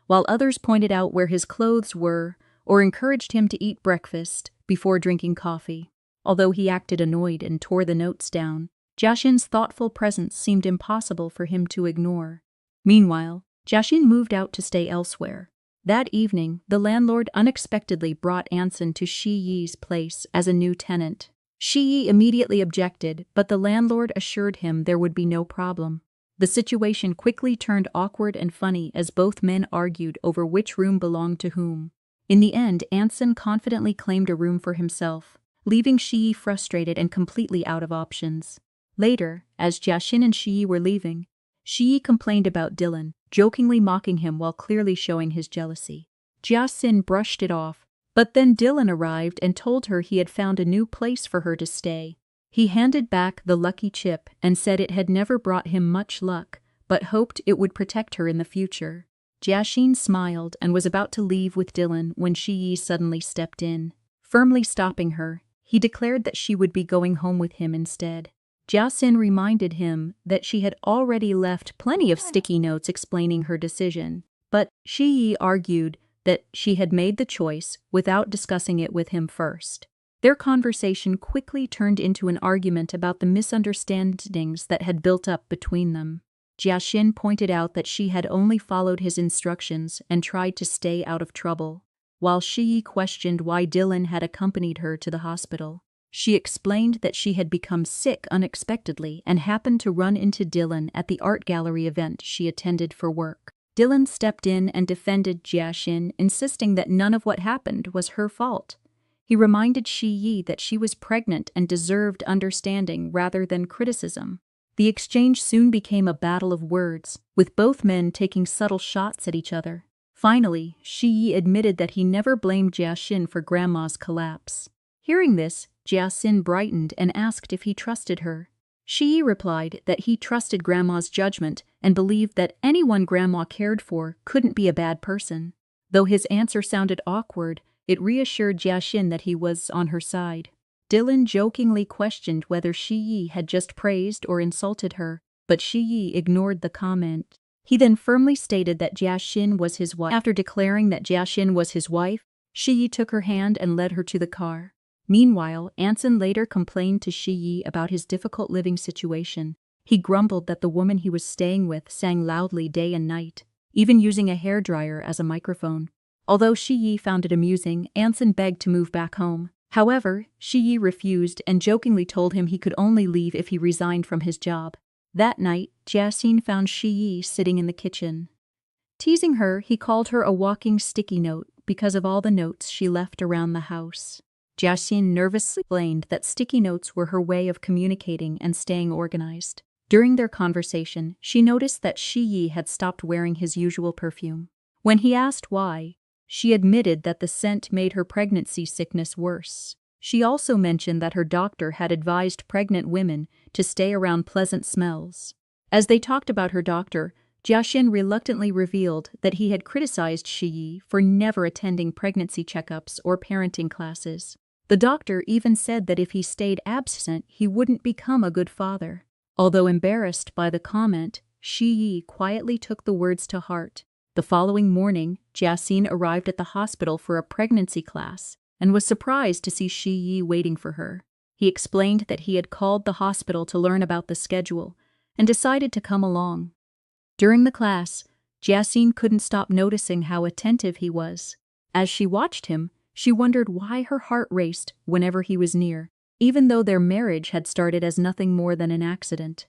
while others pointed out where his clothes were or encouraged him to eat breakfast before drinking coffee. Although he acted annoyed and tore the notes down, Jiaxin's thoughtful presence seemed impossible for him to ignore. Meanwhile, Jiaxin moved out to stay elsewhere. That evening, the landlord unexpectedly brought Anson to Shi Yi's place as a new tenant. Shi Yi immediately objected, but the landlord assured him there would be no problem. The situation quickly turned awkward and funny as both men argued over which room belonged to whom. In the end, Anson confidently claimed a room for himself, leaving Shi Yi frustrated and completely out of options. Later, as Jiaxin and Shi Yi were leaving, Shi Yi complained about Dylan, jokingly mocking him while clearly showing his jealousy. Jiaxin brushed it off, but then Dylan arrived and told her he had found a new place for her to stay. He handed back the lucky chip and said it had never brought him much luck, but hoped it would protect her in the future. Jiaxin smiled and was about to leave with Dylan when Shi Yi suddenly stepped in. Firmly stopping her, he declared that she would be going home with him instead. Jiaxin reminded him that she had already left plenty of sticky notes explaining her decision, but Shi Yi argued that she had made the choice without discussing it with him first. Their conversation quickly turned into an argument about the misunderstandings that had built up between them. Jiaxin pointed out that she had only followed his instructions and tried to stay out of trouble, while Shi Yi questioned why Dylan had accompanied her to the hospital. She explained that she had become sick unexpectedly and happened to run into Dylan at the art gallery event she attended for work. Dylan stepped in and defended Jiaxin, insisting that none of what happened was her fault. He reminded Shi Yi that she was pregnant and deserved understanding rather than criticism. The exchange soon became a battle of words, with both men taking subtle shots at each other. Finally, Shi Yi admitted that he never blamed Jiaxin for Grandma's collapse. Hearing this, Jiaxin brightened and asked if he trusted her. Shi Yi replied that he trusted Grandma's judgment and believed that anyone Grandma cared for couldn't be a bad person. Though his answer sounded awkward, it reassured Jiaxin that he was on her side. Dylan jokingly questioned whether Shi Yi had just praised or insulted her, but Shi Yi ignored the comment. He then firmly stated that Jiaxin was his wife. After declaring that Jiaxin was his wife, Shi Yi took her hand and led her to the car. Meanwhile, Anson later complained to Shi Yi about his difficult living situation. He grumbled that the woman he was staying with sang loudly day and night, even using a hairdryer as a microphone. Although Shi Yi found it amusing, Anson begged to move back home. However, Shi Yi refused and jokingly told him he could only leave if he resigned from his job. That night, Jiaxin found Shi Yi sitting in the kitchen. Teasing her, he called her a walking sticky note because of all the notes she left around the house. Jiaxin nervously explained that sticky notes were her way of communicating and staying organized. During their conversation, she noticed that Shi Yi had stopped wearing his usual perfume. When he asked why, she admitted that the scent made her pregnancy sickness worse. She also mentioned that her doctor had advised pregnant women to stay around pleasant smells. As they talked about her doctor, Jiaxin reluctantly revealed that he had criticized Shi Yi for never attending pregnancy checkups or parenting classes. The doctor even said that if he stayed absent, he wouldn't become a good father. Although embarrassed by the comment, Shi Yi quietly took the words to heart. The following morning, Jiaxin arrived at the hospital for a pregnancy class and was surprised to see Shi Yi waiting for her. He explained that he had called the hospital to learn about the schedule and decided to come along. During the class, Jiaxin couldn't stop noticing how attentive he was. As she watched him, she wondered why her heart raced whenever he was near, even though their marriage had started as nothing more than an accident.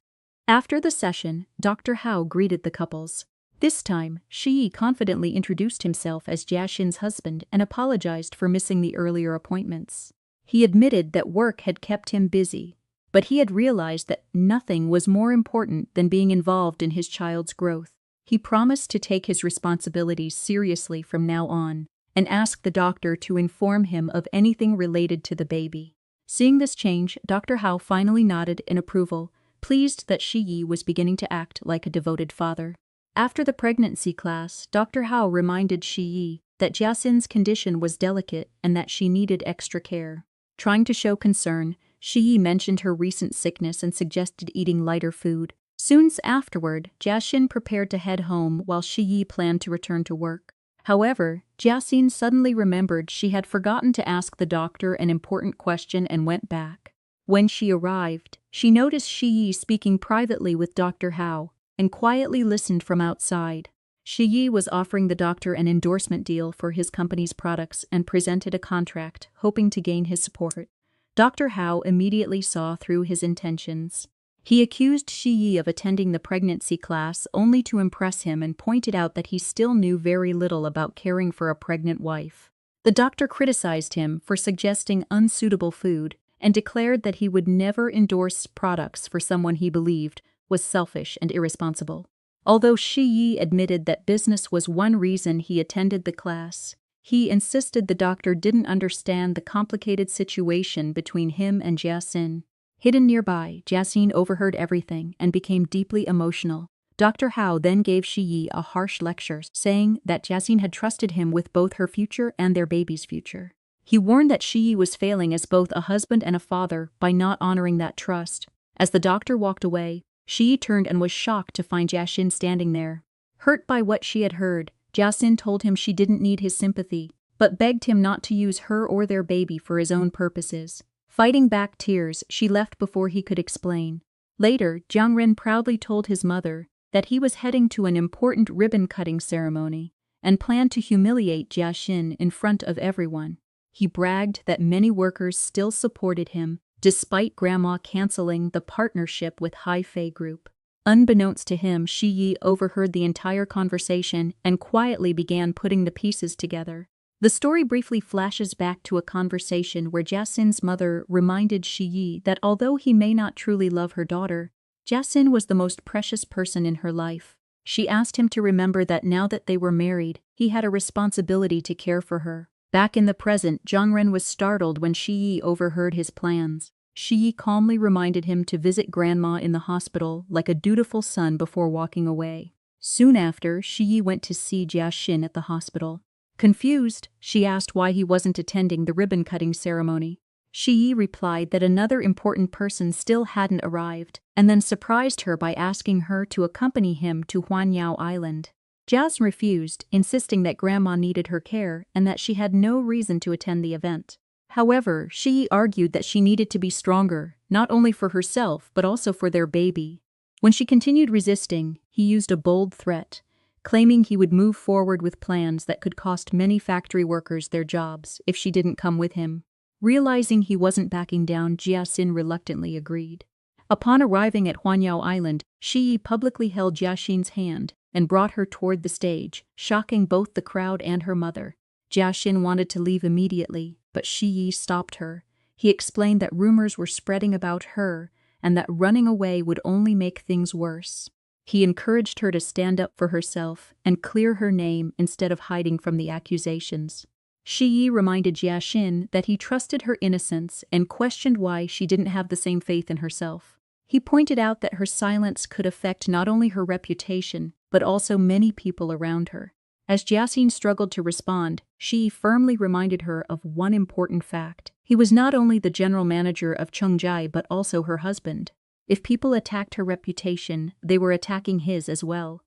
After the session, Dr. Hao greeted the couples. This time, Shi Yi confidently introduced himself as Jiaxin's husband and apologized for missing the earlier appointments. He admitted that work had kept him busy, but he had realized that nothing was more important than being involved in his child's growth. He promised to take his responsibilities seriously from now on and asked the doctor to inform him of anything related to the baby. Seeing this change, Dr. Hao finally nodded in approval, pleased that Shi Yi was beginning to act like a devoted father. After the pregnancy class, Dr. Hao reminded Shi Yi that Jiaxin's condition was delicate and that she needed extra care. Trying to show concern, Shi Yi mentioned her recent sickness and suggested eating lighter food. Soon afterward, Jiaxin prepared to head home while Shi Yi planned to return to work. However, Jiaxin suddenly remembered she had forgotten to ask the doctor an important question and went back. When she arrived, she noticed Shi Yi speaking privately with Dr. Hao and quietly listened from outside. Shi Yi was offering the doctor an endorsement deal for his company's products and presented a contract, hoping to gain his support. Dr. Hao immediately saw through his intentions. He accused Shi Yi of attending the pregnancy class only to impress him and pointed out that he still knew very little about caring for a pregnant wife. The doctor criticized him for suggesting unsuitable food and declared that he would never endorse products for someone he believed was selfish and irresponsible. Although Shi Yi admitted that business was one reason he attended the class, he insisted the doctor didn't understand the complicated situation between him and Jiaxin. Hidden nearby, Jiaxin overheard everything and became deeply emotional. Dr. Hao then gave Shi Yi a harsh lecture, saying that Jiaxin had trusted him with both her future and their baby's future. He warned that Shi Yi was failing as both a husband and a father by not honoring that trust. As the doctor walked away, Shi Yi turned and was shocked to find Jiaxin standing there. Hurt by what she had heard, Jiaxin told him she didn't need his sympathy, but begged him not to use her or their baby for his own purposes. Fighting back tears, she left before he could explain. Later, Jiang Ren proudly told his mother that he was heading to an important ribbon-cutting ceremony and planned to humiliate Jiaxin in front of everyone. He bragged that many workers still supported him, despite Grandma canceling the partnership with Hai Fei Group. Unbeknownst to him, Shi Yi overheard the entire conversation and quietly began putting the pieces together. The story briefly flashes back to a conversation where Jiaxin's mother reminded Shi Yi that although he may not truly love her daughter, Jiaxin was the most precious person in her life. She asked him to remember that now that they were married, he had a responsibility to care for her. Back in the present, Jiang Ren was startled when Shi Yi overheard his plans. Shi Yi calmly reminded him to visit Grandma in the hospital like a dutiful son before walking away. Soon after, Shi Yi went to see Jiaxin at the hospital. Confused, she asked why he wasn't attending the ribbon-cutting ceremony. Shi Yi replied that another important person still hadn't arrived, and then surprised her by asking her to accompany him to Huanyao Island. Jiaxin refused, insisting that Grandma needed her care and that she had no reason to attend the event. However, Shi Yi argued that she needed to be stronger, not only for herself but also for their baby. When she continued resisting, he used a bold threat, claiming he would move forward with plans that could cost many factory workers their jobs if she didn't come with him. Realizing he wasn't backing down, Jiaxin reluctantly agreed. Upon arriving at Huanyao Island, Shi Yi publicly held Jiaxin's hand and brought her toward the stage, shocking both the crowd and her mother. Jiaxin wanted to leave immediately, but Shi Yi stopped her. He explained that rumors were spreading about her and that running away would only make things worse. He encouraged her to stand up for herself and clear her name instead of hiding from the accusations. Shi Yi reminded Jia Xin that he trusted her innocence and questioned why she didn't have the same faith in herself. He pointed out that her silence could affect not only her reputation, but also many people around her. As Jia Xin struggled to respond, Shi Yi firmly reminded her of one important fact. He was not only the general manager of Chengzhai but also her husband. If people attacked her reputation, they were attacking his as well.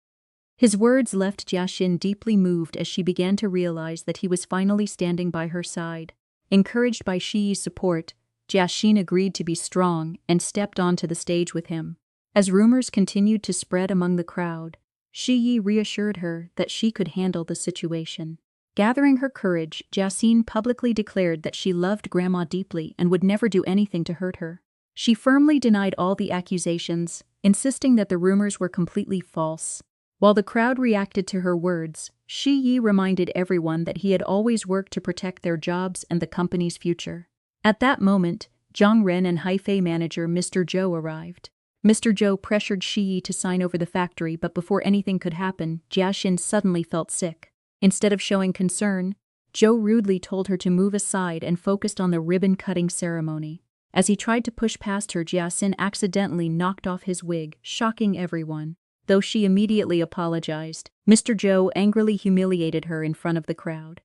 His words left Jia Xin deeply moved as she began to realize that he was finally standing by her side. Encouraged by Shi Yi's support, Jia Xin agreed to be strong and stepped onto the stage with him. As rumors continued to spread among the crowd, Shi Yi reassured her that she could handle the situation. Gathering her courage, Jia Xin publicly declared that she loved Grandma deeply and would never do anything to hurt her. She firmly denied all the accusations, insisting that the rumors were completely false. While the crowd reacted to her words, Shi Yi reminded everyone that he had always worked to protect their jobs and the company's future. At that moment, Zhang Ren and Haifei manager Mr. Zhou arrived. Mr. Zhou pressured Shi Yi to sign over the factory, but before anything could happen, Jia Xin suddenly felt sick. Instead of showing concern, Zhou rudely told her to move aside and focused on the ribbon-cutting ceremony. As he tried to push past her, Jia Xin accidentally knocked off his wig, shocking everyone. Though she immediately apologized, Mr. Zhou angrily humiliated her in front of the crowd.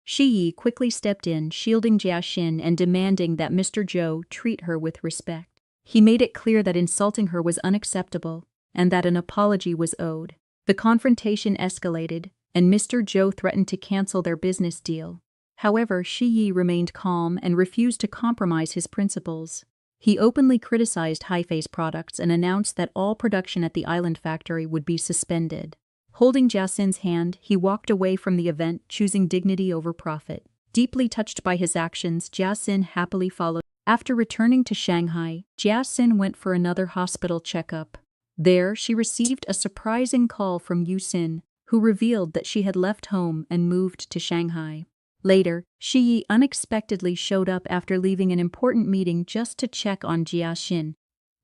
Shi Yi quickly stepped in, shielding Jia Xin and demanding that Mr. Zhou treat her with respect. He made it clear that insulting her was unacceptable and that an apology was owed. The confrontation escalated, and Mr. Zhou threatened to cancel their business deal. However, Shi Yi remained calm and refused to compromise his principles. He openly criticized Haifei's products and announced that all production at the island factory would be suspended. Holding Jia Xin's hand, he walked away from the event, choosing dignity over profit. Deeply touched by his actions, Jia Xin happily followed. After returning to Shanghai, Jia Xin went for another hospital checkup. There, she received a surprising call from Yu Xin, who revealed that she had left home and moved to Shanghai. Later, Shi Yi unexpectedly showed up after leaving an important meeting just to check on Jia Xin.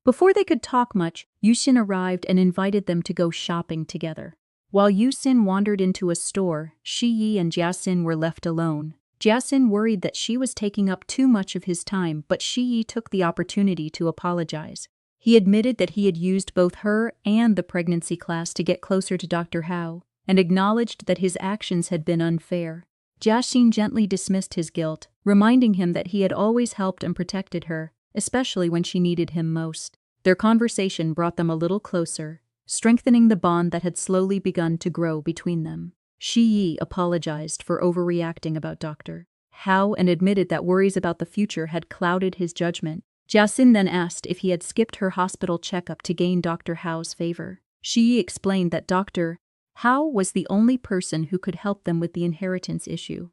Before they could talk much, Yu Xin arrived and invited them to go shopping together. While Yu Xin wandered into a store, Shi Yi and Jia Xin were left alone. Jia Xin worried that she was taking up too much of his time, but Shi Yi took the opportunity to apologize. He admitted that he had used both her and the pregnancy class to get closer to Dr. Hao, and acknowledged that his actions had been unfair. Jia Xin gently dismissed his guilt, reminding him that he had always helped and protected her, especially when she needed him most. Their conversation brought them a little closer, strengthening the bond that had slowly begun to grow between them. Shi Yi apologized for overreacting about Dr. Hao and admitted that worries about the future had clouded his judgment. Jia Xin then asked if he had skipped her hospital checkup to gain Dr. Hao's favor. Shi Yi explained that Dr. Hao was the only person who could help them with the inheritance issue.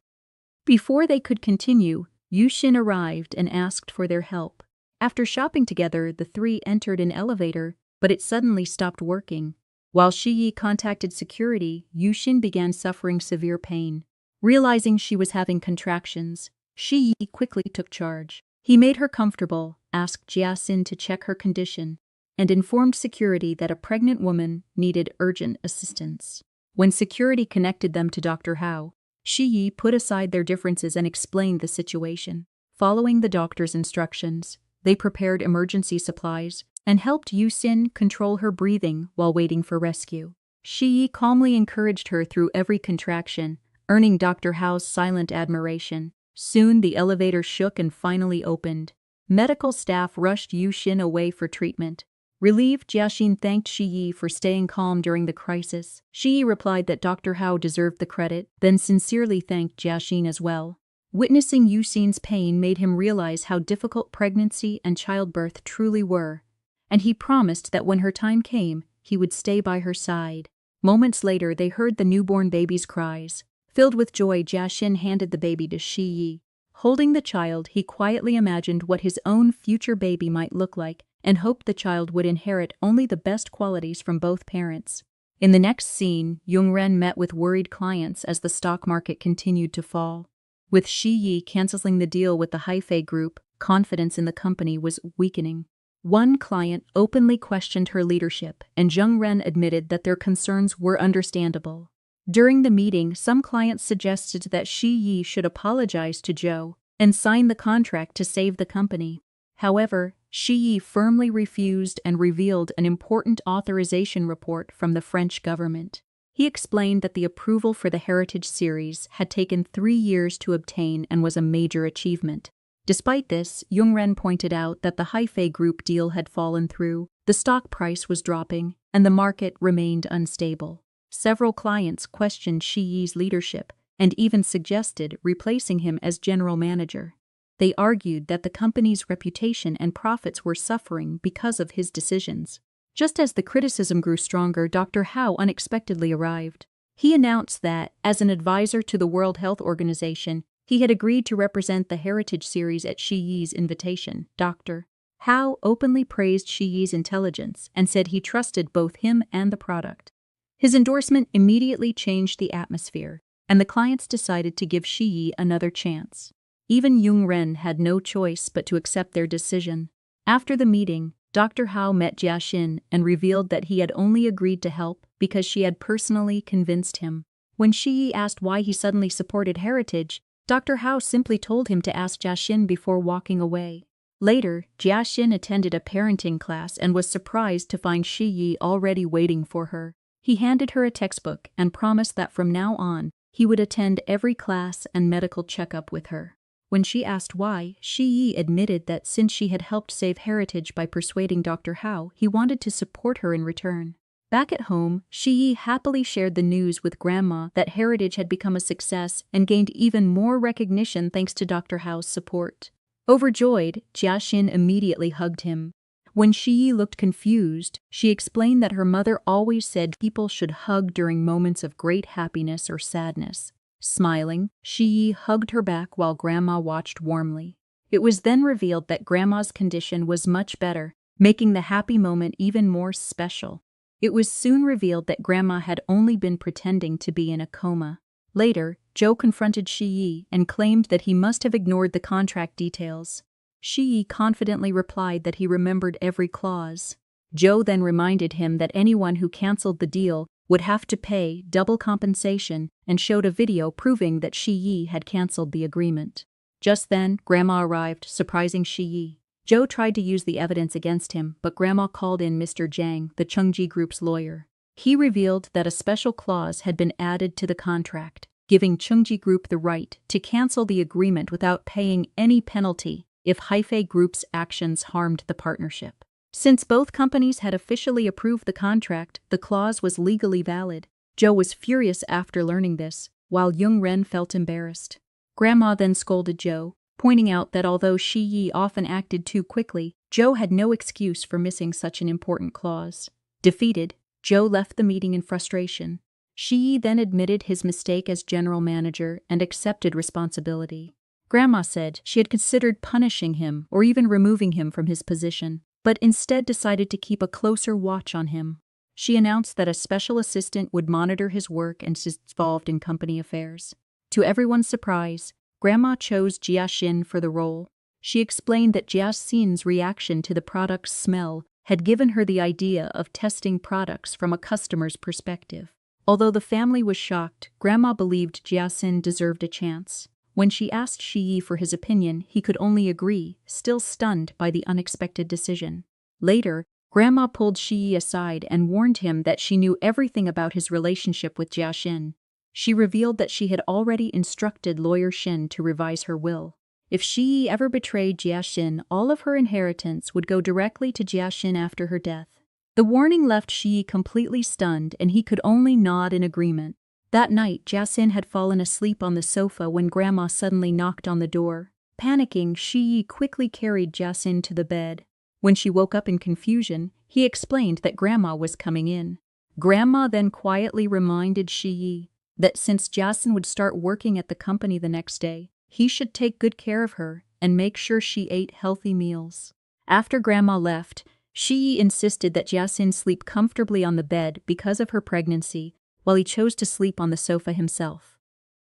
Before they could continue, Yu Xin arrived and asked for their help. After shopping together, the three entered an elevator, but it suddenly stopped working. While Shi Yi contacted security, Yu Xin began suffering severe pain. Realizing she was having contractions, Shi Yi quickly took charge. He made her comfortable, asked Jia Xin to check her condition, and informed security that a pregnant woman needed urgent assistance. When security connected them to Dr. Hao, Shi Yi put aside their differences and explained the situation. Following the doctor's instructions, they prepared emergency supplies and helped Yu Xin control her breathing while waiting for rescue. Shi Yi calmly encouraged her through every contraction, earning Dr. Hao's silent admiration. Soon the elevator shook and finally opened. Medical staff rushed Yu Xin away for treatment. Relieved, Jia Xin thanked Shi Yi for staying calm during the crisis. Shi Yi replied that Dr. Hao deserved the credit, then sincerely thanked Jia Xin as well. Witnessing Yu Xin's pain made him realize how difficult pregnancy and childbirth truly were, and he promised that when her time came, he would stay by her side. Moments later, they heard the newborn baby's cries. Filled with joy, Jia Xin handed the baby to Shi Yi. Holding the child, he quietly imagined what his own future baby might look like and hoped the child would inherit only the best qualities from both parents. In the next scene, Yongren met with worried clients as the stock market continued to fall. With Shi Yi canceling the deal with the Haifei Group, confidence in the company was weakening. One client openly questioned her leadership, and Zheng Ren admitted that their concerns were understandable. During the meeting, some clients suggested that Shi Yi should apologize to Zhou and sign the contract to save the company. However, Shi Yi firmly refused and revealed an important authorization report from the French government. He explained that the approval for the Heritage series had taken 3 years to obtain and was a major achievement. Despite this, Jungren pointed out that the Haifei Group deal had fallen through, the stock price was dropping, and the market remained unstable. Several clients questioned Shi Yi's leadership and even suggested replacing him as general manager. They argued that the company's reputation and profits were suffering because of his decisions. Just as the criticism grew stronger, Dr. Hao unexpectedly arrived. He announced that, as an advisor to the World Health Organization, he had agreed to represent the Heritage series at Shi Yi's invitation. Dr. Hao openly praised Shi Yi's intelligence and said he trusted both him and the product. His endorsement immediately changed the atmosphere, and the clients decided to give Shi Yi another chance. Even Jung Ren had no choice but to accept their decision. After the meeting, Dr. Hao met Jia Xin and revealed that he had only agreed to help because she had personally convinced him. When Shi Yi asked why he suddenly supported Heritage, Dr. Hao simply told him to ask Jia Xin before walking away. Later, Jia Xin attended a parenting class and was surprised to find Shi Yi already waiting for her. He handed her a textbook and promised that from now on, he would attend every class and medical checkup with her. When she asked why, Shi Yi admitted that since she had helped save Heritage by persuading Dr. Hao, he wanted to support her in return. Back at home, Shi Yi happily shared the news with Grandma that Heritage had become a success and gained even more recognition thanks to Dr. Hao's support. Overjoyed, Jia Xin immediately hugged him. When Shi Yi looked confused, she explained that her mother always said people should hug during moments of great happiness or sadness. Smiling, Shi Yi hugged her back while Grandma watched warmly. It was then revealed that Grandma's condition was much better, making the happy moment even more special. It was soon revealed that Grandma had only been pretending to be in a coma. Later, Zhou confronted Shi Yi and claimed that he must have ignored the contract details. Shi Yi confidently replied that he remembered every clause. Zhou then reminded him that anyone who canceled the deal would have to pay double compensation and showed a video proving that Shi Yi had canceled the agreement. Just then, Grandma arrived, surprising Shi Yi. Zhou tried to use the evidence against him, but Grandma called in Mr. Zhang, the Chengji Group's lawyer. He revealed that a special clause had been added to the contract, giving Chengji Group the right to cancel the agreement without paying any penalty if Haifei Group's actions harmed the partnership. Since both companies had officially approved the contract, the clause was legally valid. Zhou was furious after learning this, while Jung Ren felt embarrassed. Grandma then scolded Zhou, pointing out that although Shi Yi often acted too quickly, Zhou had no excuse for missing such an important clause. Defeated, Zhou left the meeting in frustration. Shi Yi then admitted his mistake as general manager and accepted responsibility. Grandma said she had considered punishing him or even removing him from his position, but instead decided to keep a closer watch on him. She announced that a special assistant would monitor his work and is involved in company affairs. To everyone's surprise, Grandma chose Jia Xin for the role. She explained that Jia Xin's reaction to the product's smell had given her the idea of testing products from a customer's perspective. Although the family was shocked, Grandma believed Jia Xin deserved a chance. When she asked Shi Yi for his opinion, he could only agree, still stunned by the unexpected decision. Later, Grandma pulled Shi Yi aside and warned him that she knew everything about his relationship with Jia Xin. She revealed that she had already instructed lawyer Xin to revise her will. If Shi Yi ever betrayed Jia Xin, all of her inheritance would go directly to Jia Xin after her death. The warning left Shi Yi completely stunned, and he could only nod in agreement. That night, Jia Xin had fallen asleep on the sofa when Grandma suddenly knocked on the door. Panicking, Shi Yi quickly carried Jia Xin to the bed. When she woke up in confusion, he explained that Grandma was coming in. Grandma then quietly reminded Shi Yi that since Jia Xin would start working at the company the next day, he should take good care of her and make sure she ate healthy meals. After Grandma left, Shi Yi insisted that Jia Xin sleep comfortably on the bed because of her pregnancy, while he chose to sleep on the sofa himself.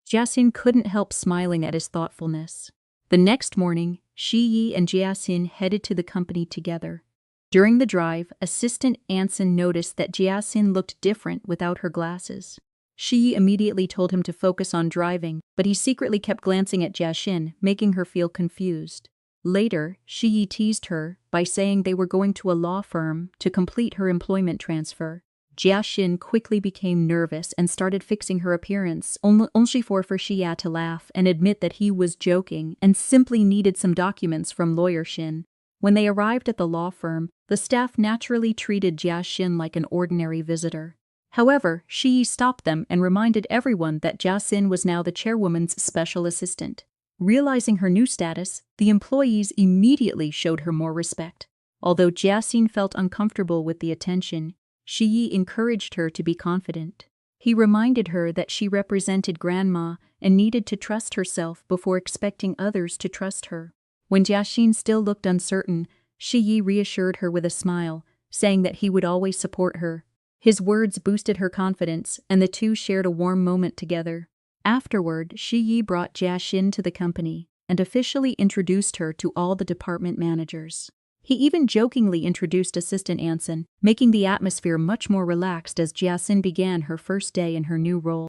Jiaxin couldn't help smiling at his thoughtfulness. The next morning, Shi Yi and Jiaxin headed to the company together. During the drive, Assistant Anson noticed that Jiaxin looked different without her glasses. Shi Yi immediately told him to focus on driving, but he secretly kept glancing at Jiaxin, making her feel confused. Later, Shi Yi teased her by saying they were going to a law firm to complete her employment transfer. Jiaxin quickly became nervous and started fixing her appearance, only for Shi Yi to laugh and admit that he was joking and simply needed some documents from lawyer Shin. When they arrived at the law firm, the staff naturally treated Jiaxin like an ordinary visitor. However, Shi Yi stopped them and reminded everyone that Jiaxin was now the chairwoman's special assistant. Realizing her new status, the employees immediately showed her more respect. Although Jiaxin felt uncomfortable with the attention, Shi Yi encouraged her to be confident. He reminded her that she represented Grandma and needed to trust herself before expecting others to trust her. When Jiaxin still looked uncertain, Shi Yi reassured her with a smile, saying that he would always support her. His words boosted her confidence, and the two shared a warm moment together. Afterward, Shi Yi brought Jiaxin to the company and officially introduced her to all the department managers. He even jokingly introduced Assistant Anson, making the atmosphere much more relaxed as Jiaxin began her first day in her new role.